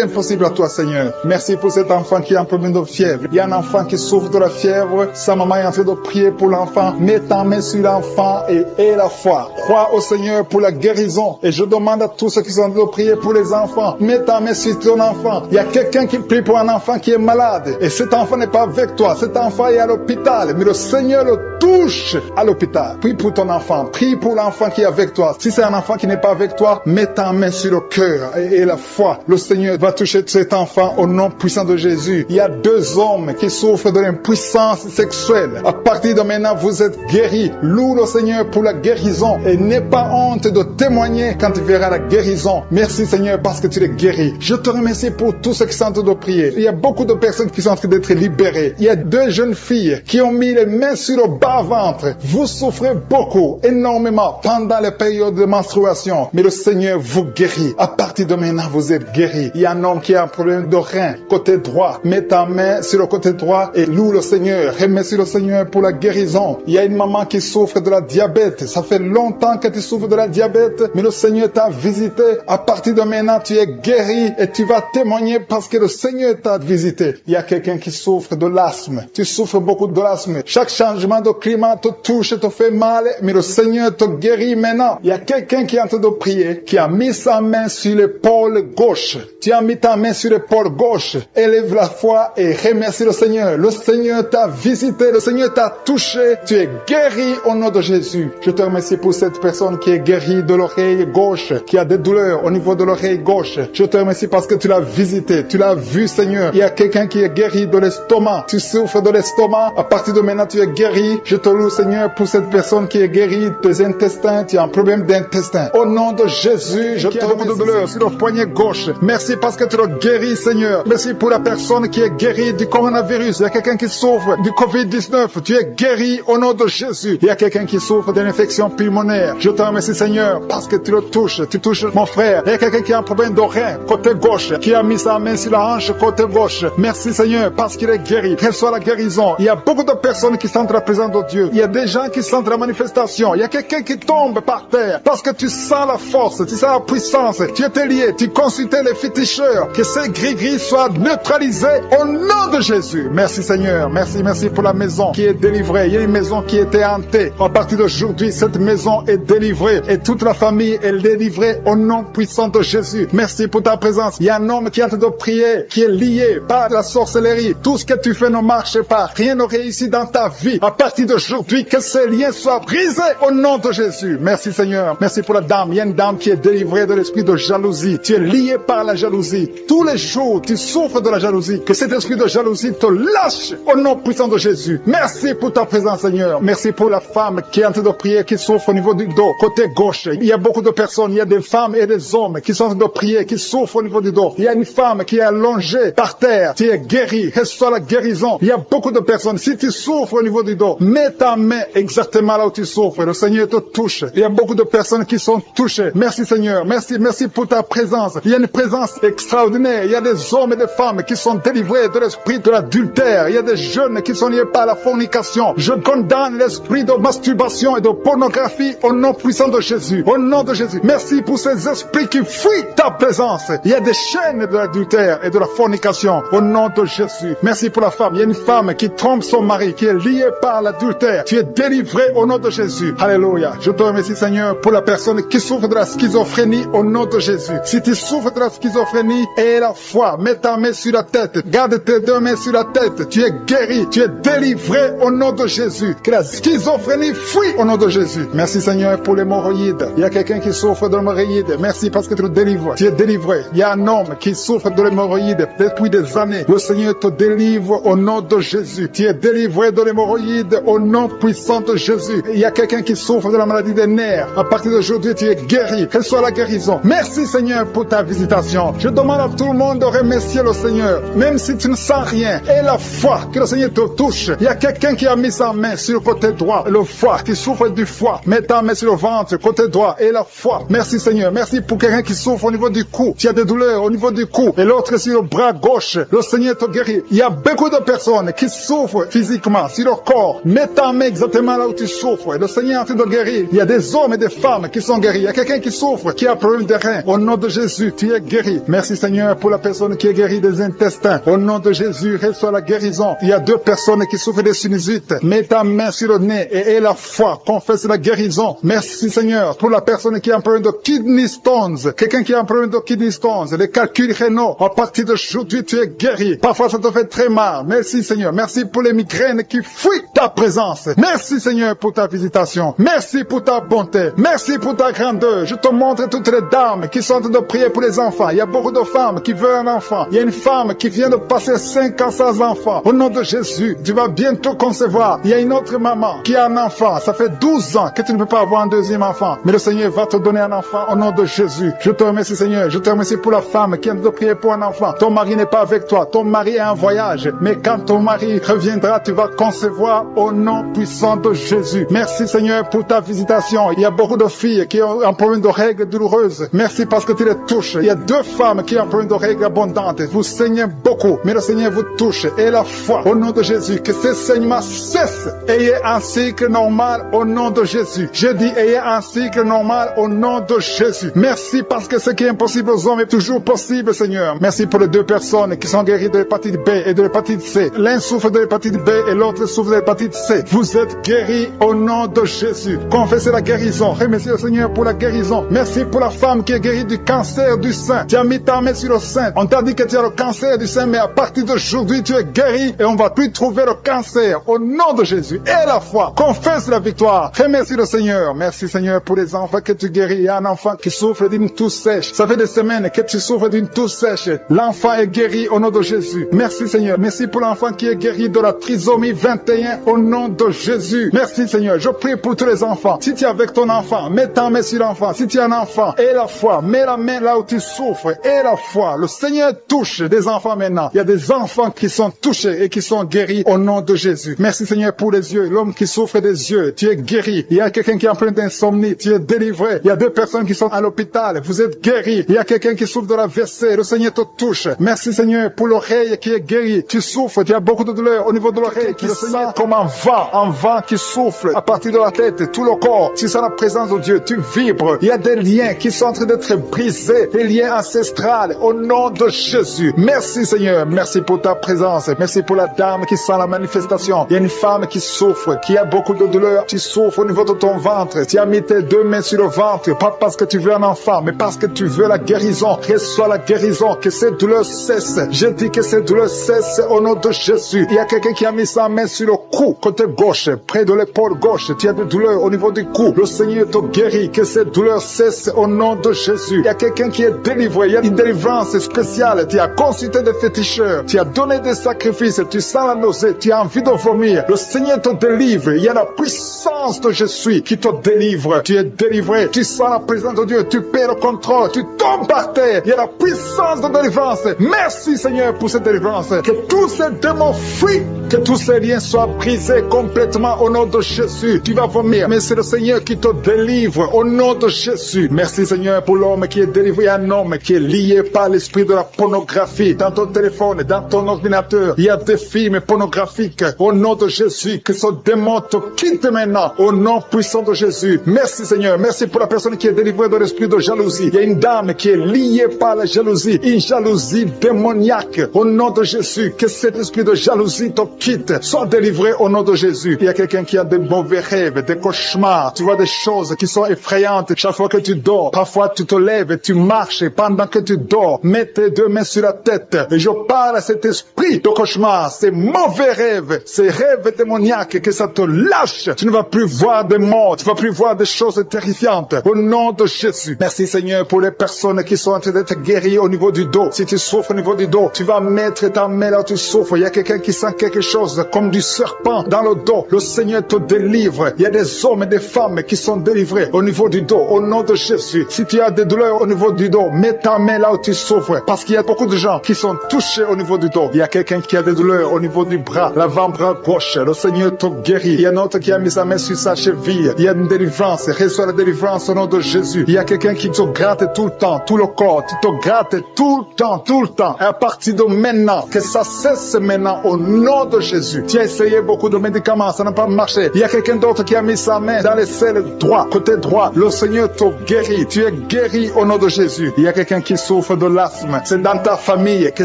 impossible à toi Seigneur. Merci pour cet enfant qui a un problème de fièvre. Il y a un enfant qui souffre de la fièvre. Sa maman est en train de prier pour l'enfant. Mets ta main sur l'enfant et la foi. Crois au Seigneur pour la guérison. Et je demande à tous ceux qui sont en train de prier pour les enfants, mets ta main sur ton enfant. Il y a quelqu'un qui prie pour un enfant qui est malade. Et cet enfant n'est pas avec toi. Cet enfant est à l'hôpital. Mais le Seigneur le touche à l'hôpital. Prie pour ton enfant. Prie pour l'enfant qui est avec toi. Si c'est un enfant qui n'est pas avec toi, mets ta main sur le cœur et la foi. Le Seigneur va toucher cet enfant au nom puissant de Jésus. Il y a 2 hommes qui souffrent de l'impuissance sexuelle. À partir de maintenant, vous êtes guéris. Loue le Seigneur pour la guérison et n'aie pas honte de témoigner quand tu verras la guérison. Merci Seigneur parce que tu es guéri. Je te remercie pour tous ceux qui sont en train de prier. Il y a beaucoup de personnes qui sont en train d'être libérées. Il y a 2 jeunes filles qui ont mis les mains sur le bas-ventre. Vous souffrez beaucoup, énormément pendant les périodes de menstruation. Mais le Seigneur vous guérit. À partir de maintenant, vous êtes guéris. Il y a un homme qui a un problème de rein, côté droit. Mets ta main sur le côté droit et loue le Seigneur. Remercie le Seigneur pour la guérison. Il y a une maman qui souffre de la diabète. diabète. Ça fait longtemps que tu souffres de la diabète, mais le Seigneur t'a visité. À partir de maintenant, tu es guéri et tu vas témoigner parce que le Seigneur t'a visité. Il y a quelqu'un qui souffre de l'asthme. Tu souffres beaucoup de l'asthme. Chaque changement de climat te touche, te fait mal, mais le Seigneur te guérit maintenant. Il y a quelqu'un qui est en train de prier, qui a mis sa main sur l'épaule gauche. Tu as mis ta main sur l'épaule gauche. Élève la foi et remercie le Seigneur. Le Seigneur t'a visité, le Seigneur t'a touché. Tu es guéri au nom de Jésus. Je te remercie pour cette personne qui est guérie de l'oreille gauche, qui a des douleurs au niveau de l'oreille gauche. Je te remercie parce que tu l'as visité, tu l'as vu, Seigneur. Il y a quelqu'un qui est guéri de l'estomac. Tu souffres de l'estomac. À partir de maintenant, tu es guéri. Je te loue, Seigneur, pour cette personne qui est guérie des intestins. Tu as un problème d'intestin. Au nom de Jésus, je te remercie. Beaucoup de douleurs sur le poignet gauche. Merci parce que tu le guéris, Seigneur. Merci pour la personne qui est guérie du coronavirus. Il y a quelqu'un qui souffre du COVID-19. Tu es guéri au nom de Jésus. Il y a quelqu'un qui souffre d'une infection pulmonaire. Je te remercie, Seigneur, parce que tu le touches. Tu touches mon frère. Il y a quelqu'un qui a un problème de rein, côté gauche, qui a mis sa main sur la hanche, côté gauche. Merci, Seigneur, parce qu'il est guéri. Reçois la guérison. Il y a beaucoup de personnes qui sentent la présence de Dieu. Il y a des gens qui sentent la manifestation. Il y a quelqu'un qui tombe par terre parce que tu sens la force, tu sens la puissance. Tu étais lié, tu consultais les féticheurs. Que ces gris-gris soient neutralisés au nom de Jésus. Merci, Seigneur. Merci pour la maison qui est délivrée. Il y a une maison qui était hantée. À partir d'aujourd'hui, cette maison est délivrée et toute la famille est délivrée au nom puissant de Jésus. Merci pour ta présence. Il y a un homme qui est en train de prier, qui est lié par la sorcellerie. Tout ce que tu fais ne marche pas. Rien ne réussit dans ta vie. À partir d'aujourd'hui, que ces liens soient brisés au nom de Jésus. Merci, Seigneur. Merci pour la dame. Il y a une dame qui est délivrée de l'esprit de jalousie. Tu es lié par la jalousie. Tous les jours, tu souffres de la jalousie. Que cet esprit de jalousie te lâche au nom puissant de Jésus. Merci pour ta présence, Seigneur. Merci pour la femme qui est en train de prier, qui souffre au niveau du dos, côté gauche. Il y a beaucoup de personnes, il y a des femmes et des hommes qui sont en train de prier, qui souffrent au niveau du dos. Il y a une femme qui est allongée par terre. Tu es guéri. Reçois la guérison. Il y a beaucoup de personnes. Si tu souffres au niveau du dos, mets ta main exactement là où tu souffres. Le Seigneur te touche. Il y a beaucoup de personnes qui sont touchées. Merci, Seigneur. Merci pour ta présence. Il y a une présence extraordinaire. Il y a des hommes et des femmes qui sont délivrés de l'esprit de l'adultère. Il y a des jeunes qui sont liés par la fornication. Je condamne l'esprit de masturbation et de pornographie au nom puissant de Jésus. Au nom de Jésus. Merci pour ces esprits qui fuient ta présence. Il y a des chaînes de l'adultère et de la fornication au nom de Jésus. Merci pour la femme. Il y a une femme qui trompe son mari, qui est liée par l'adultère. Tu es délivré au nom de Jésus. Alléluia. Je te remercie, Seigneur, pour la personne qui souffre de la schizophrénie au nom de Jésus. Si tu souffres de la schizophrénie, aie la foi. Mets ta main sur la tête. Garde tes deux mains sur la tête. Tu es guéri. Tu es délivré au nom de Jésus. Que la schizophrénie fuit au nom de Jésus. Merci, Seigneur, pour l'hémorroïde. Il y a quelqu'un qui souffre de l'hémorroïde. Merci parce que tu le délivres. Tu es délivré. Il y a un homme qui souffre de l'hémorroïde depuis des années. Le Seigneur te délivre au nom de Jésus. Tu es délivré de l'hémorroïde au nom puissant de Jésus. Il y a quelqu'un qui souffre de la maladie des nerfs. À partir d'aujourd'hui, tu es guéri. Reçois la guérison. Merci, Seigneur, pour ta visitation. Je demande à tout le monde de remercier le Seigneur. Même si tu ne sens rien, aie la foi que le Seigneur te touche. Il y a quelqu'un qui a mis sa main sur le côté droit, le foie, qui souffre du foie. Mets ta main sur le ventre, côté droit, et la foi. Merci, Seigneur. Merci pour quelqu'un qui souffre au niveau du cou. Tu as des douleurs au niveau du cou. Et l'autre sur le bras gauche. Le Seigneur te guérit. Il y a beaucoup de personnes qui souffrent physiquement sur leur corps. Mets ta main exactement là où tu souffres. Et le Seigneur est en train de guérir. Il y a des hommes et des femmes qui sont guéris. Il y a quelqu'un qui souffre, qui a un problème de rein. Au nom de Jésus, tu es guéri. Merci, Seigneur, pour la personne qui est guérie des intestins. Au nom de Jésus, reçois la guérison. Il y a deux personnes qui souffrent des sinusites. Mets ta main sur le nez et aie la foi. Confesse la guérison. Merci, Seigneur, pour la personne qui a un problème de kidney stones. Quelqu'un qui a un problème de kidney stones. Les calculs rénaux. À partir d'aujourd'hui, tu es guéri. Parfois, ça te fait très mal. Merci, Seigneur. Merci pour les migraines qui fuient ta présence. Merci, Seigneur, pour ta visitation. Merci pour ta bonté. Merci pour ta grandeur. Je te montre toutes les dames qui sont en train de prier pour les enfants. Il y a beaucoup de femmes qui veulent un enfant. Il y a une femme qui vient de passer 5 ans sans enfant. Au nom de Jésus, tu vas bientôt concevoir. Il y a une autre maman qui a un enfant. Ça fait 12 ans que tu ne peux pas avoir un deuxième enfant. Mais le Seigneur va te donner un enfant au nom de Jésus. Je te remercie, Seigneur. Je te remercie pour la femme qui vient de prier pour un enfant. Ton mari n'est pas avec toi. Ton mari est en voyage. Mais quand ton mari reviendra, tu vas concevoir au nom puissant de Jésus. Merci, Seigneur, pour ta visitation. Il y a beaucoup de filles qui ont un problème de règles douloureuses. Merci parce que tu les touches. Il y a 2 femmes qui ont un problème de règles abondantes. Vous saignez beaucoup, mais le Seigneur vous touche. Et la foi, au nom de Jésus, que ces saignements cessent. Ayez un cycle normal au nom de Jésus. Je dis, ayez un cycle normal au nom de Jésus. Merci parce que ce qui est impossible aux hommes est toujours possible, Seigneur. Merci pour les deux personnes qui sont guéries de l'hépatite B et de l'hépatite C. L'un souffre de l'hépatite B et l'autre souffre de l'hépatite C. Vous êtes guéris au nom de Jésus. Confessez la guérison. Remerciez le Seigneur pour la guérison. Merci pour la femme qui est guérie du cancer du sein. Tu as mis ta main sur le sein. On t'a dit que tu as le cancer du sein, mais à partir d'aujourd'hui, tu es guéri et on va plus trouver le cancer. Au nom de Jésus. Et la foi. Confesse la victoire. Remercie le Seigneur. Merci Seigneur pour les enfants que tu guéris. Il y a un enfant qui souffre d'une toux sèche. Ça fait des semaines que tu souffres d'une toux sèche. L'enfant est guéri au nom de Jésus. Merci Seigneur. Merci pour l'enfant qui est guéri de la trisomie 21 au nom de Jésus. Merci Seigneur. Je prie pour tous les enfants. Si tu es avec ton enfant, mets ta main sur l'enfant. Si tu es un enfant, et la foi. Mets la main là où tu souffres. Et la foi. Le Seigneur touche des enfants maintenant. Il y a des enfants qui sont touchés et qui sont guéris au nom de Jésus. Merci Seigneur pour les yeux. L'homme qui souffre des yeux, tu es guéri. Il y a quelqu'un qui est en plein d'insomnie, tu es délivré. Il y a deux personnes qui sont à l'hôpital, vous êtes guéris. Il y a quelqu'un qui souffre de la WC, le Seigneur te touche. Merci Seigneur pour l'oreille qui est guérie. Tu souffres, tu as beaucoup de douleur au niveau de l'oreille qui sent comme un vent qui souffle à partir de la tête, tout le corps. Tu sens la présence de Dieu, tu vibres. Il y a des liens qui sont en train d'être brisés, des liens ancestrales au nom de Jésus. Merci Seigneur, merci pour ta présence. Merci pour la dame qui sent la manifestation. Il y a une femme qui souffre, qui a beaucoup de douleur. Tu souffres au niveau de ton ventre. Tu as mis tes deux mains sur le ventre, pas parce que tu veux un enfant, mais parce que tu veux la guérison. Reçois la guérison, que cette douleur cesse. Je dis que cette douleur cesse au nom de Jésus. Il y a quelqu'un qui a mis sa main sur le cou, côté gauche, près de l'épaule gauche. Tu as des douleurs au niveau du cou. Le Seigneur te guérit, que cette douleur cesse au nom de Jésus. Il y a quelqu'un qui est délivré. Il y a une délivrance spéciale. Tu as consulté des féticheurs. Tu as donné des sacrifices. Tu sens la nausée. Tu as envie de vomir. Le Seigneur te délivre. Il y a la puissance de Je suis qui te délivre. Tu es délivré. Tu sens la présence de Dieu. Tu perds le contrôle. Tu tombes par terre. Il y a la puissance de délivrance. Merci Seigneur pour cette délivrance. Que tous ces démons fuient. Que tous ces liens soient brisés complètement au nom de Jésus. Tu vas vomir. Mais c'est le Seigneur qui te délivre au nom de Jésus. Merci Seigneur pour l'homme qui est délivré. Un homme qui est lié par l'esprit de la pornographie. Dans ton téléphone, dans ton ordinateur, il y a des films pornographiques. Au nom de Jésus, que ce démon te quitte maintenant. Au nom puissant de Jésus. Merci Seigneur. Merci pour la personne qui est délivrée de l'esprit de jalousie. Il y a une dame qui est liée par la jalousie. Une jalousie démoniaque. Au nom de Jésus, que cet esprit de jalousie te quitte. Sois délivré au nom de Jésus. Il y a quelqu'un qui a des mauvais rêves, des cauchemars. Tu vois des choses qui sont effrayantes chaque fois que tu dors. Parfois tu te lèves et tu marches pendant que tu dors. Mets tes deux mains sur la tête. Et je parle à cet esprit de cauchemar, ces mauvais rêves, ces rêves démoniaques, que ça te lâche. Tu ne vas plus voir des morts. Tu ne vas plus voir des choses terrifiantes. Au nom de Jésus. Merci Seigneur pour les personnes qui sont en train d'être guéries au niveau du dos. Si tu souffres au niveau du dos, tu vas mettre ta main là où tu souffres. Il y a quelqu'un qui sent quelque chose comme du serpent dans le dos. Le Seigneur te délivre. Il y a des hommes et des femmes qui sont délivrés au niveau du dos. Au nom de Jésus. Si tu as des douleurs au niveau du dos, mets ta main là où tu souffres. Parce qu'il y a beaucoup de gens qui sont touchés au niveau du dos. Il y a quelqu'un qui a des douleurs au niveau du bras, l'avant-bras gauche. Le Seigneur te guérit. Il y a un autre qui a mis sa main sur sa cheville. Il y a une délivrance. Reçois la délivrance au nom de Jésus. Il y a quelqu'un qui te gratte tout le temps, tout le corps. Tu te grattes tout le temps, tout le temps. Et à partir de maintenant, que ça cesse maintenant au nom de Jésus. Tu as essayé beaucoup de médicaments, ça n'a pas marché. Il y a quelqu'un d'autre qui a mis sa main dans les selles droit, côté droit. Le Seigneur te guérit. Tu es guéri au nom de Jésus. Il y a quelqu'un qui souffre de l'asthme. C'est dans ta famille que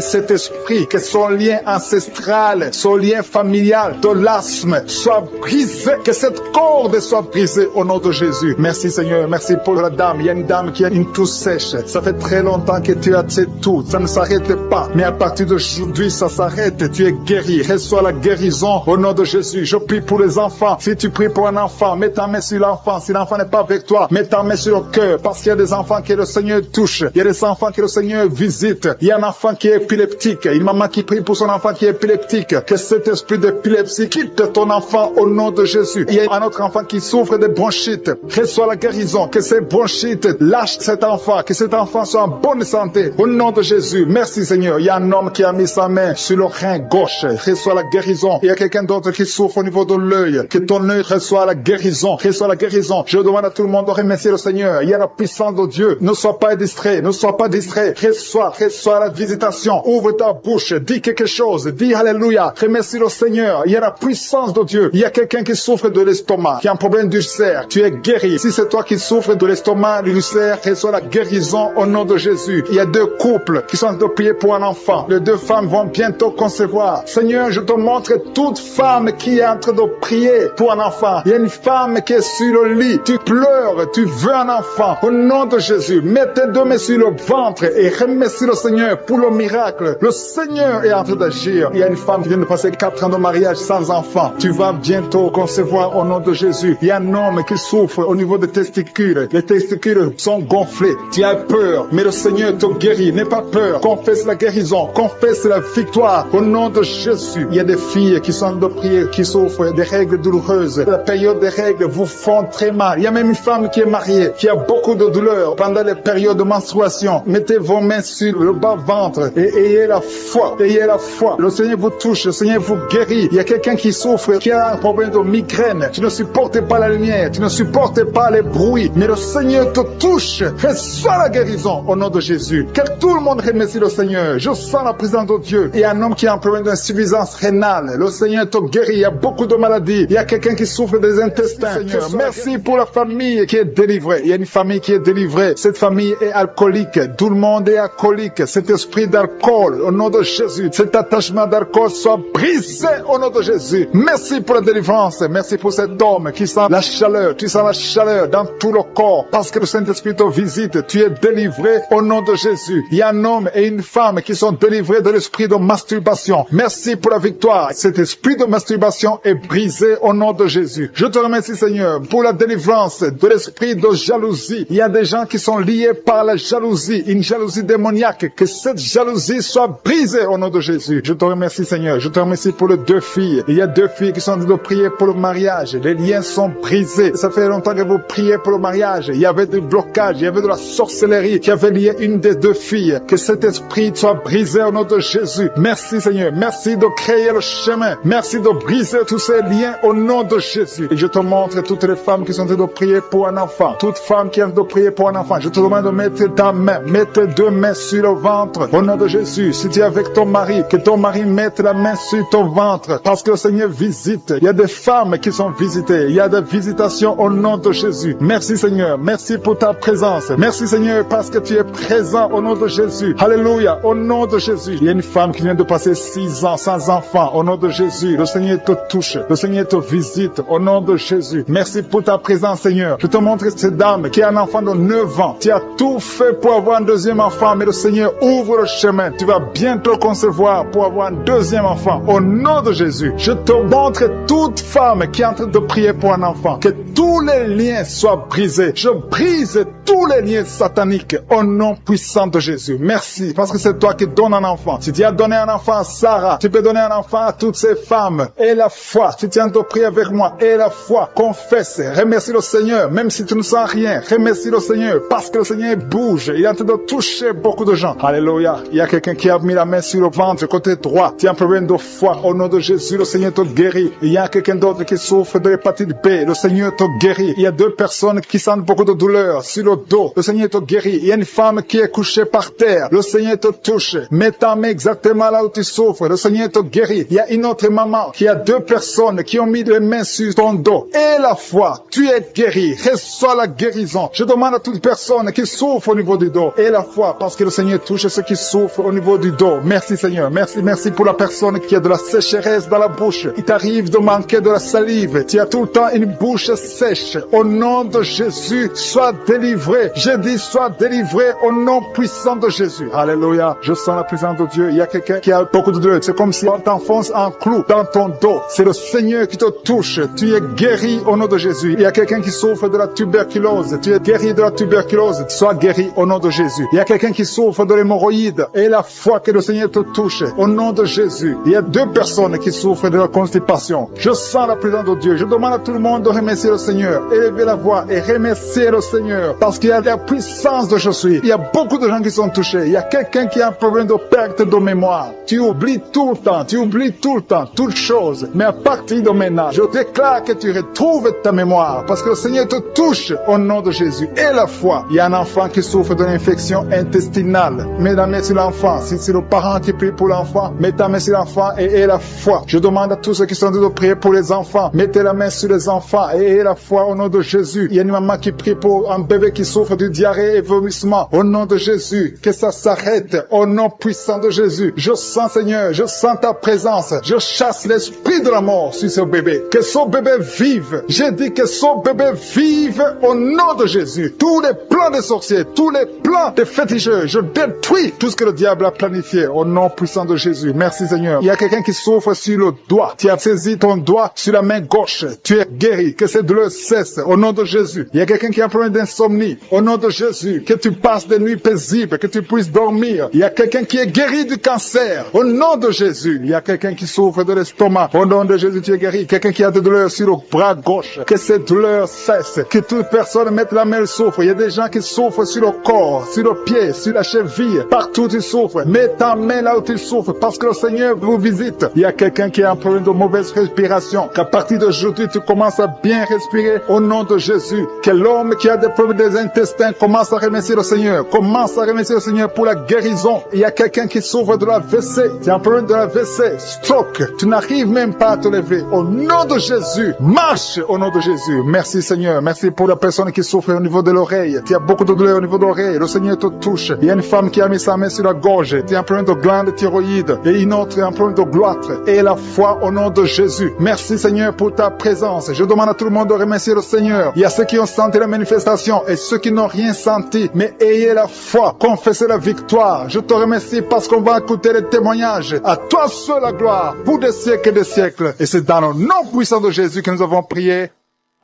cet esprit, que son lien ancestral, son lien familial de l'asthme soit brisé. Que cette corde soit brisée au nom de Jésus. Merci Seigneur. Merci pour la dame. Il y a une dame qui a une toux sèche. Ça fait très longtemps que tu as cette toux. Ça ne s'arrête pas. Mais à partir d'aujourd'hui, ça s'arrête. Tu es guéri. Reçois la guérison au nom de Jésus. Je prie pour les enfants. Si tu pries pour un enfant, mets ta main sur l'enfant. Si l'enfant n'est pas avec toi, mets ta main sur le cœur. Parce qu'il y a des enfants que le Seigneur touche. Il y a des enfants que le Seigneur visite. Il y a un enfant qui est épileptique. Une maman qui prie pour son enfant qui est épileptique. Que cet esprit d'épilepsie quitte ton enfant au nom de Jésus. Il y a un autre enfant qui souffre de bronchite. Reçois la guérison. Que ces bronchites lâchent cet enfant. Que cet enfant soit en bonne santé. Au nom de Jésus. Merci Seigneur. Il y a un homme qui a mis sa main sur le rein gauche. Reçois la guérison. Il y a quelqu'un d'autre qui souffre au niveau de l'œil. Que ton œil reçoit la guérison. Reçoit la guérison. Je demande à tout le monde de remercier le Seigneur. Il y a la puissance de Dieu. Ne sois pas distrait. Ne sois pas distrait. Reçois la visitation. Ouvre ta bouche. Dis quelque chose. Dis Alléluia. Remercie le Seigneur. Il y a la puissance de Dieu. Il y a quelqu'un qui souffre de l'estomac, qui a un problème d'ulcère. Tu es guéri. Si c'est toi qui souffres de l'estomac, de l'ulcère, reçois la guérison au nom de Jésus. Il y a deux couples qui sont en train de prier pour un enfant. Les deux femmes vont bientôt concevoir. Seigneur, je te montre toute femme qui est en train de prier pour un enfant. Il y a une femme qui est sur le lit. Tu pleures, tu veux un enfant. Au nom de Jésus, mets tes deux mains sur le ventre et remercie le Seigneur pour le miracle. Le Seigneur est en train d'agir. Il y a une femme qui vient de passer 4 ans de mariage sans enfant. Tu vas bientôt concevoir au nom de Jésus. Il y a un homme qui souffre au niveau des testicules. Les testicules sont gonflés. Tu as peur, mais le Seigneur te guérit. N'aie pas peur. Confesse la guérison. Confesse la victoire au nom de Jésus. Il y a des filles qui sont de prier, qui souffrent des règles douloureuses. La période des règles vous font très mal. Il y a même une femme qui est mariée, qui a beaucoup de douleurs pendant les périodes de menstruation. Mettez vos mains sur le bas-ventre et ayez la foi. Ayez la foi. Le Seigneur vous touche. Le Seigneur vous guérit. Il y a quelqu'un qui souffre, qui a un problème de migraine. Tu ne supportes pas la lumière. Tu ne supportes pas les bruits. Mais le Seigneur te touche. Reçois la guérison au nom de Jésus. Que tout le monde remercie le Seigneur. Je sens la présence de Dieu. Il y a un homme qui a un problème d'insuffisance rénale. Le Seigneur te guérit. Il y a beaucoup de maladies. Il y a quelqu'un qui souffre des intestins. Seigneur, merci pour la famille qui est délivrée. Il y a une famille qui est délivrée. Cette famille est alcoolique. Tout le monde est alcoolique. Cet esprit d'alcool, au nom de Jésus, cet attachement d'alcool soit brisé au nom de Jésus. Merci pour la délivrance. Merci pour cet homme qui sent la chaleur. Tu sens la chaleur dans tout le corps parce que le Saint-Esprit te visite. Tu es délivré au nom de Jésus. Il y a un homme et une femme qui sont délivrés de l'esprit de masturbation. Merci pour la victoire. Cet esprit de masturbation est brisé au nom de Jésus. Je te remercie, Seigneur, pour la délivrance de l'esprit de jalousie. Il y a des gens qui sont liés par la jalousie, une jalousie démoniaque. Que cette jalousie soit brisée au nom de Jésus. Je te remercie, Seigneur. Je te remercie pour les deux filles. Il y a deux filles qui sont en train de prier pour le mariage. Les liens sont brisés. Ça fait longtemps que vous priez pour le mariage. Il y avait des blocages, il y avait de la sorcellerie qui avait lié une des deux filles. Que cet esprit soit brisé au nom de Jésus. Merci, Seigneur. Merci de créer le chemin. Merci de briser tous ces liens au nom de Jésus. Et je te montre toutes les femmes qui sont en train de prier pour un enfant. Toute femme qui est en train de prier pour un enfant. Je te demande de mettre ta main, mettre tes deux mains sur le ventre au nom de Jésus. Si tu es avec ton mari, que ton mari mette la main sur ton ventre parce que le Seigneur visite. Il y a des femmes qui sont visitées. Il y a des visitations au nom de Jésus. Merci, Seigneur. Merci pour ta présence. Merci, Seigneur, parce que tu es présent au nom de Jésus. Alléluia. Au nom de Jésus. Il y a une femme qui vient de passer 6 ans sans enfant. Au nom de Jésus. Le Seigneur te touche. Le Seigneur te visite. Au nom de Jésus. Merci pour ta présence, Seigneur. Je te montre cette dame qui a un enfant de 9 ans. Tu as tout fait pour avoir un deuxième enfant, mais le Seigneur ouvre le chemin. Tu vas bientôt concevoir pour avoir un deuxième enfant. Au nom de Jésus. Je te montre toute femme qui est en train de prier pour un enfant. Que tous les liens soient brisés. Je brise tous les liens sataniques au nom puissant de Jésus. Merci, parce que c'est toi qui donnes un enfant. Si tu as donné un enfant à Sarah, tu peux donner un enfant à toutes ces femmes. Et la foi, si tu es en train de prier avec moi, et la foi, confesse, remercie le Seigneur, même si tu ne sens rien, remercie le Seigneur, parce que le Seigneur bouge, il est en train de toucher beaucoup de gens. Alléluia. Il y a quelqu'un qui a mis la main sur le ventre, côté droit. Tu as un problème de foi, au nom de Jésus, le Seigneur te guérit. Il y a quelqu'un d'autre qui souffre de l'hépatite B, le Seigneur te guérit. Il y a 2 personnes qui sentent beaucoup de douleur sur le dos, le Seigneur te guérit. Il y a une femme qui est couchée par terre, le Seigneur te touche. Mets ta main exactement là où tu souffres, le Seigneur te guérit. Il y a une autre maman qui a 2 personnes qui ont mis les mains sur ton dos. Et la foi, tu es guéri. Reçois la guérison. Je demande à toute personne qui souffre au niveau du dos. Et la foi, parce que le Seigneur touche ceux qui souffrent au niveau du dos. Merci, Seigneur. Merci pour la personne qui a de la sécheresse dans la bouche. Il t'arrive de manquer de la salive. Tu as tout le temps une bouche sèche. Au nom de Jésus, sois délivré. Je dis, sois délivré au nom puissant de Jésus. Alléluia. Je sens la présence de Dieu. Il y a quelqu'un qui a beaucoup de douleur. C'est comme si on t'enfonce un clou dans ton dos. C'est le Seigneur qui te touche. Tu es guéri au nom de Jésus. Il y a quelqu'un qui souffre de la tuberculose. Tu es guéri de la tuberculose. Sois guéri au nom de Jésus. Il y a quelqu'un qui souffre de l'hémorroïde. Et la foi que le Seigneur te touche au nom de Jésus. Il y a 2 personnes qui souffrent de la constipation. Je sens la présence de Dieu. Je demande à tout le monde de remercier le Seigneur. Élevez la voix et remercier le Seigneur. Parce qu'il y a la puissance de je suis. Il y a beaucoup de gens qui sont touchés. Il y a quelqu'un qui a un problème de perte de mémoire. Tu oublies tout le temps. Tu oublies oublies tout le temps, toutes choses. Mais à partir de maintenant, je déclare que tu retrouves ta mémoire parce que le Seigneur te touche au nom de Jésus. Et la foi, il y a un enfant qui souffre d'une infection intestinale. Mets la main sur l'enfant. Si c'est le parent qui prie pour l'enfant, mets ta main sur l'enfant et aie la foi. Je demande à tous ceux qui sont en train de prier pour les enfants, mettez la main sur les enfants et ayez la foi au nom de Jésus. Il y a une maman qui prie pour un bébé qui souffre de diarrhée et vomissement. Au nom de Jésus, que ça s'arrête. Au nom puissant de Jésus. Je sens, Seigneur, je sens ta présence. Je chasse l'esprit de la mort sur ce bébé. Que ce bébé vive. J'ai dit que ce bébé vive au nom de Jésus. Tous les plans des sorciers, tous les plans des féticheurs, je détruis tout ce que le diable a planifié au nom puissant de Jésus. Merci Seigneur. Il y a quelqu'un qui souffre sur le doigt. Tu as saisi ton doigt sur la main gauche. Tu es guéri. Que cette douleur cesse au nom de Jésus. Il y a quelqu'un qui a un problème d'insomnie. Au nom de Jésus. Que tu passes des nuits paisibles. Que tu puisses dormir. Il y a quelqu'un qui est guéri du cancer. Au nom de Jésus. Il y a quelqu'un qui souffre de l'estomac. Au nom de Jésus, tu es guéri. Quelqu'un qui a des douleurs sur le bras gauche. Que cette douleur cesse. Que toute personne mette la main souffre. Il y a des gens qui souffrent sur le corps, sur le pied, sur la cheville. Partout tu souffres. Mets ta main là où tu souffres parce que le Seigneur vous visite. Il y a quelqu'un qui a un problème de mauvaise respiration. Qu'à partir d'aujourd'hui, tu commences à bien respirer au nom de Jésus. Que l'homme qui a des problèmes des intestins commence à remercier le Seigneur. Commence à remercier le Seigneur pour la guérison. Il y a quelqu'un qui souffre de la WC. Tu as un problème de la WC. Stroke. Tu n'arrives même pas à te lever. Au nom de Jésus. Marche au nom de Jésus. Merci Seigneur. Merci pour la personne qui souffre au niveau de l'oreille. Tu as beaucoup de douleur au niveau de l'oreille. Le Seigneur te touche. Il y a une femme qui a mis sa main sur la gorge. Tu as un problème de glande thyroïde. Et une autre un problème de gloître. Et la foi au nom de Jésus. Merci Seigneur pour ta présence. Je demande à tout le monde de remercier le Seigneur. Il y a ceux qui ont senti la manifestation et ceux qui n'ont rien senti. Mais ayez la foi. Confessez la victoire. Je te remercie parce qu'on va écouter les témoignages. À toi seul la gloire pour des siècles et des siècles. Et c'est dans le nom puissant de Jésus que nous avons prié.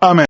Amen.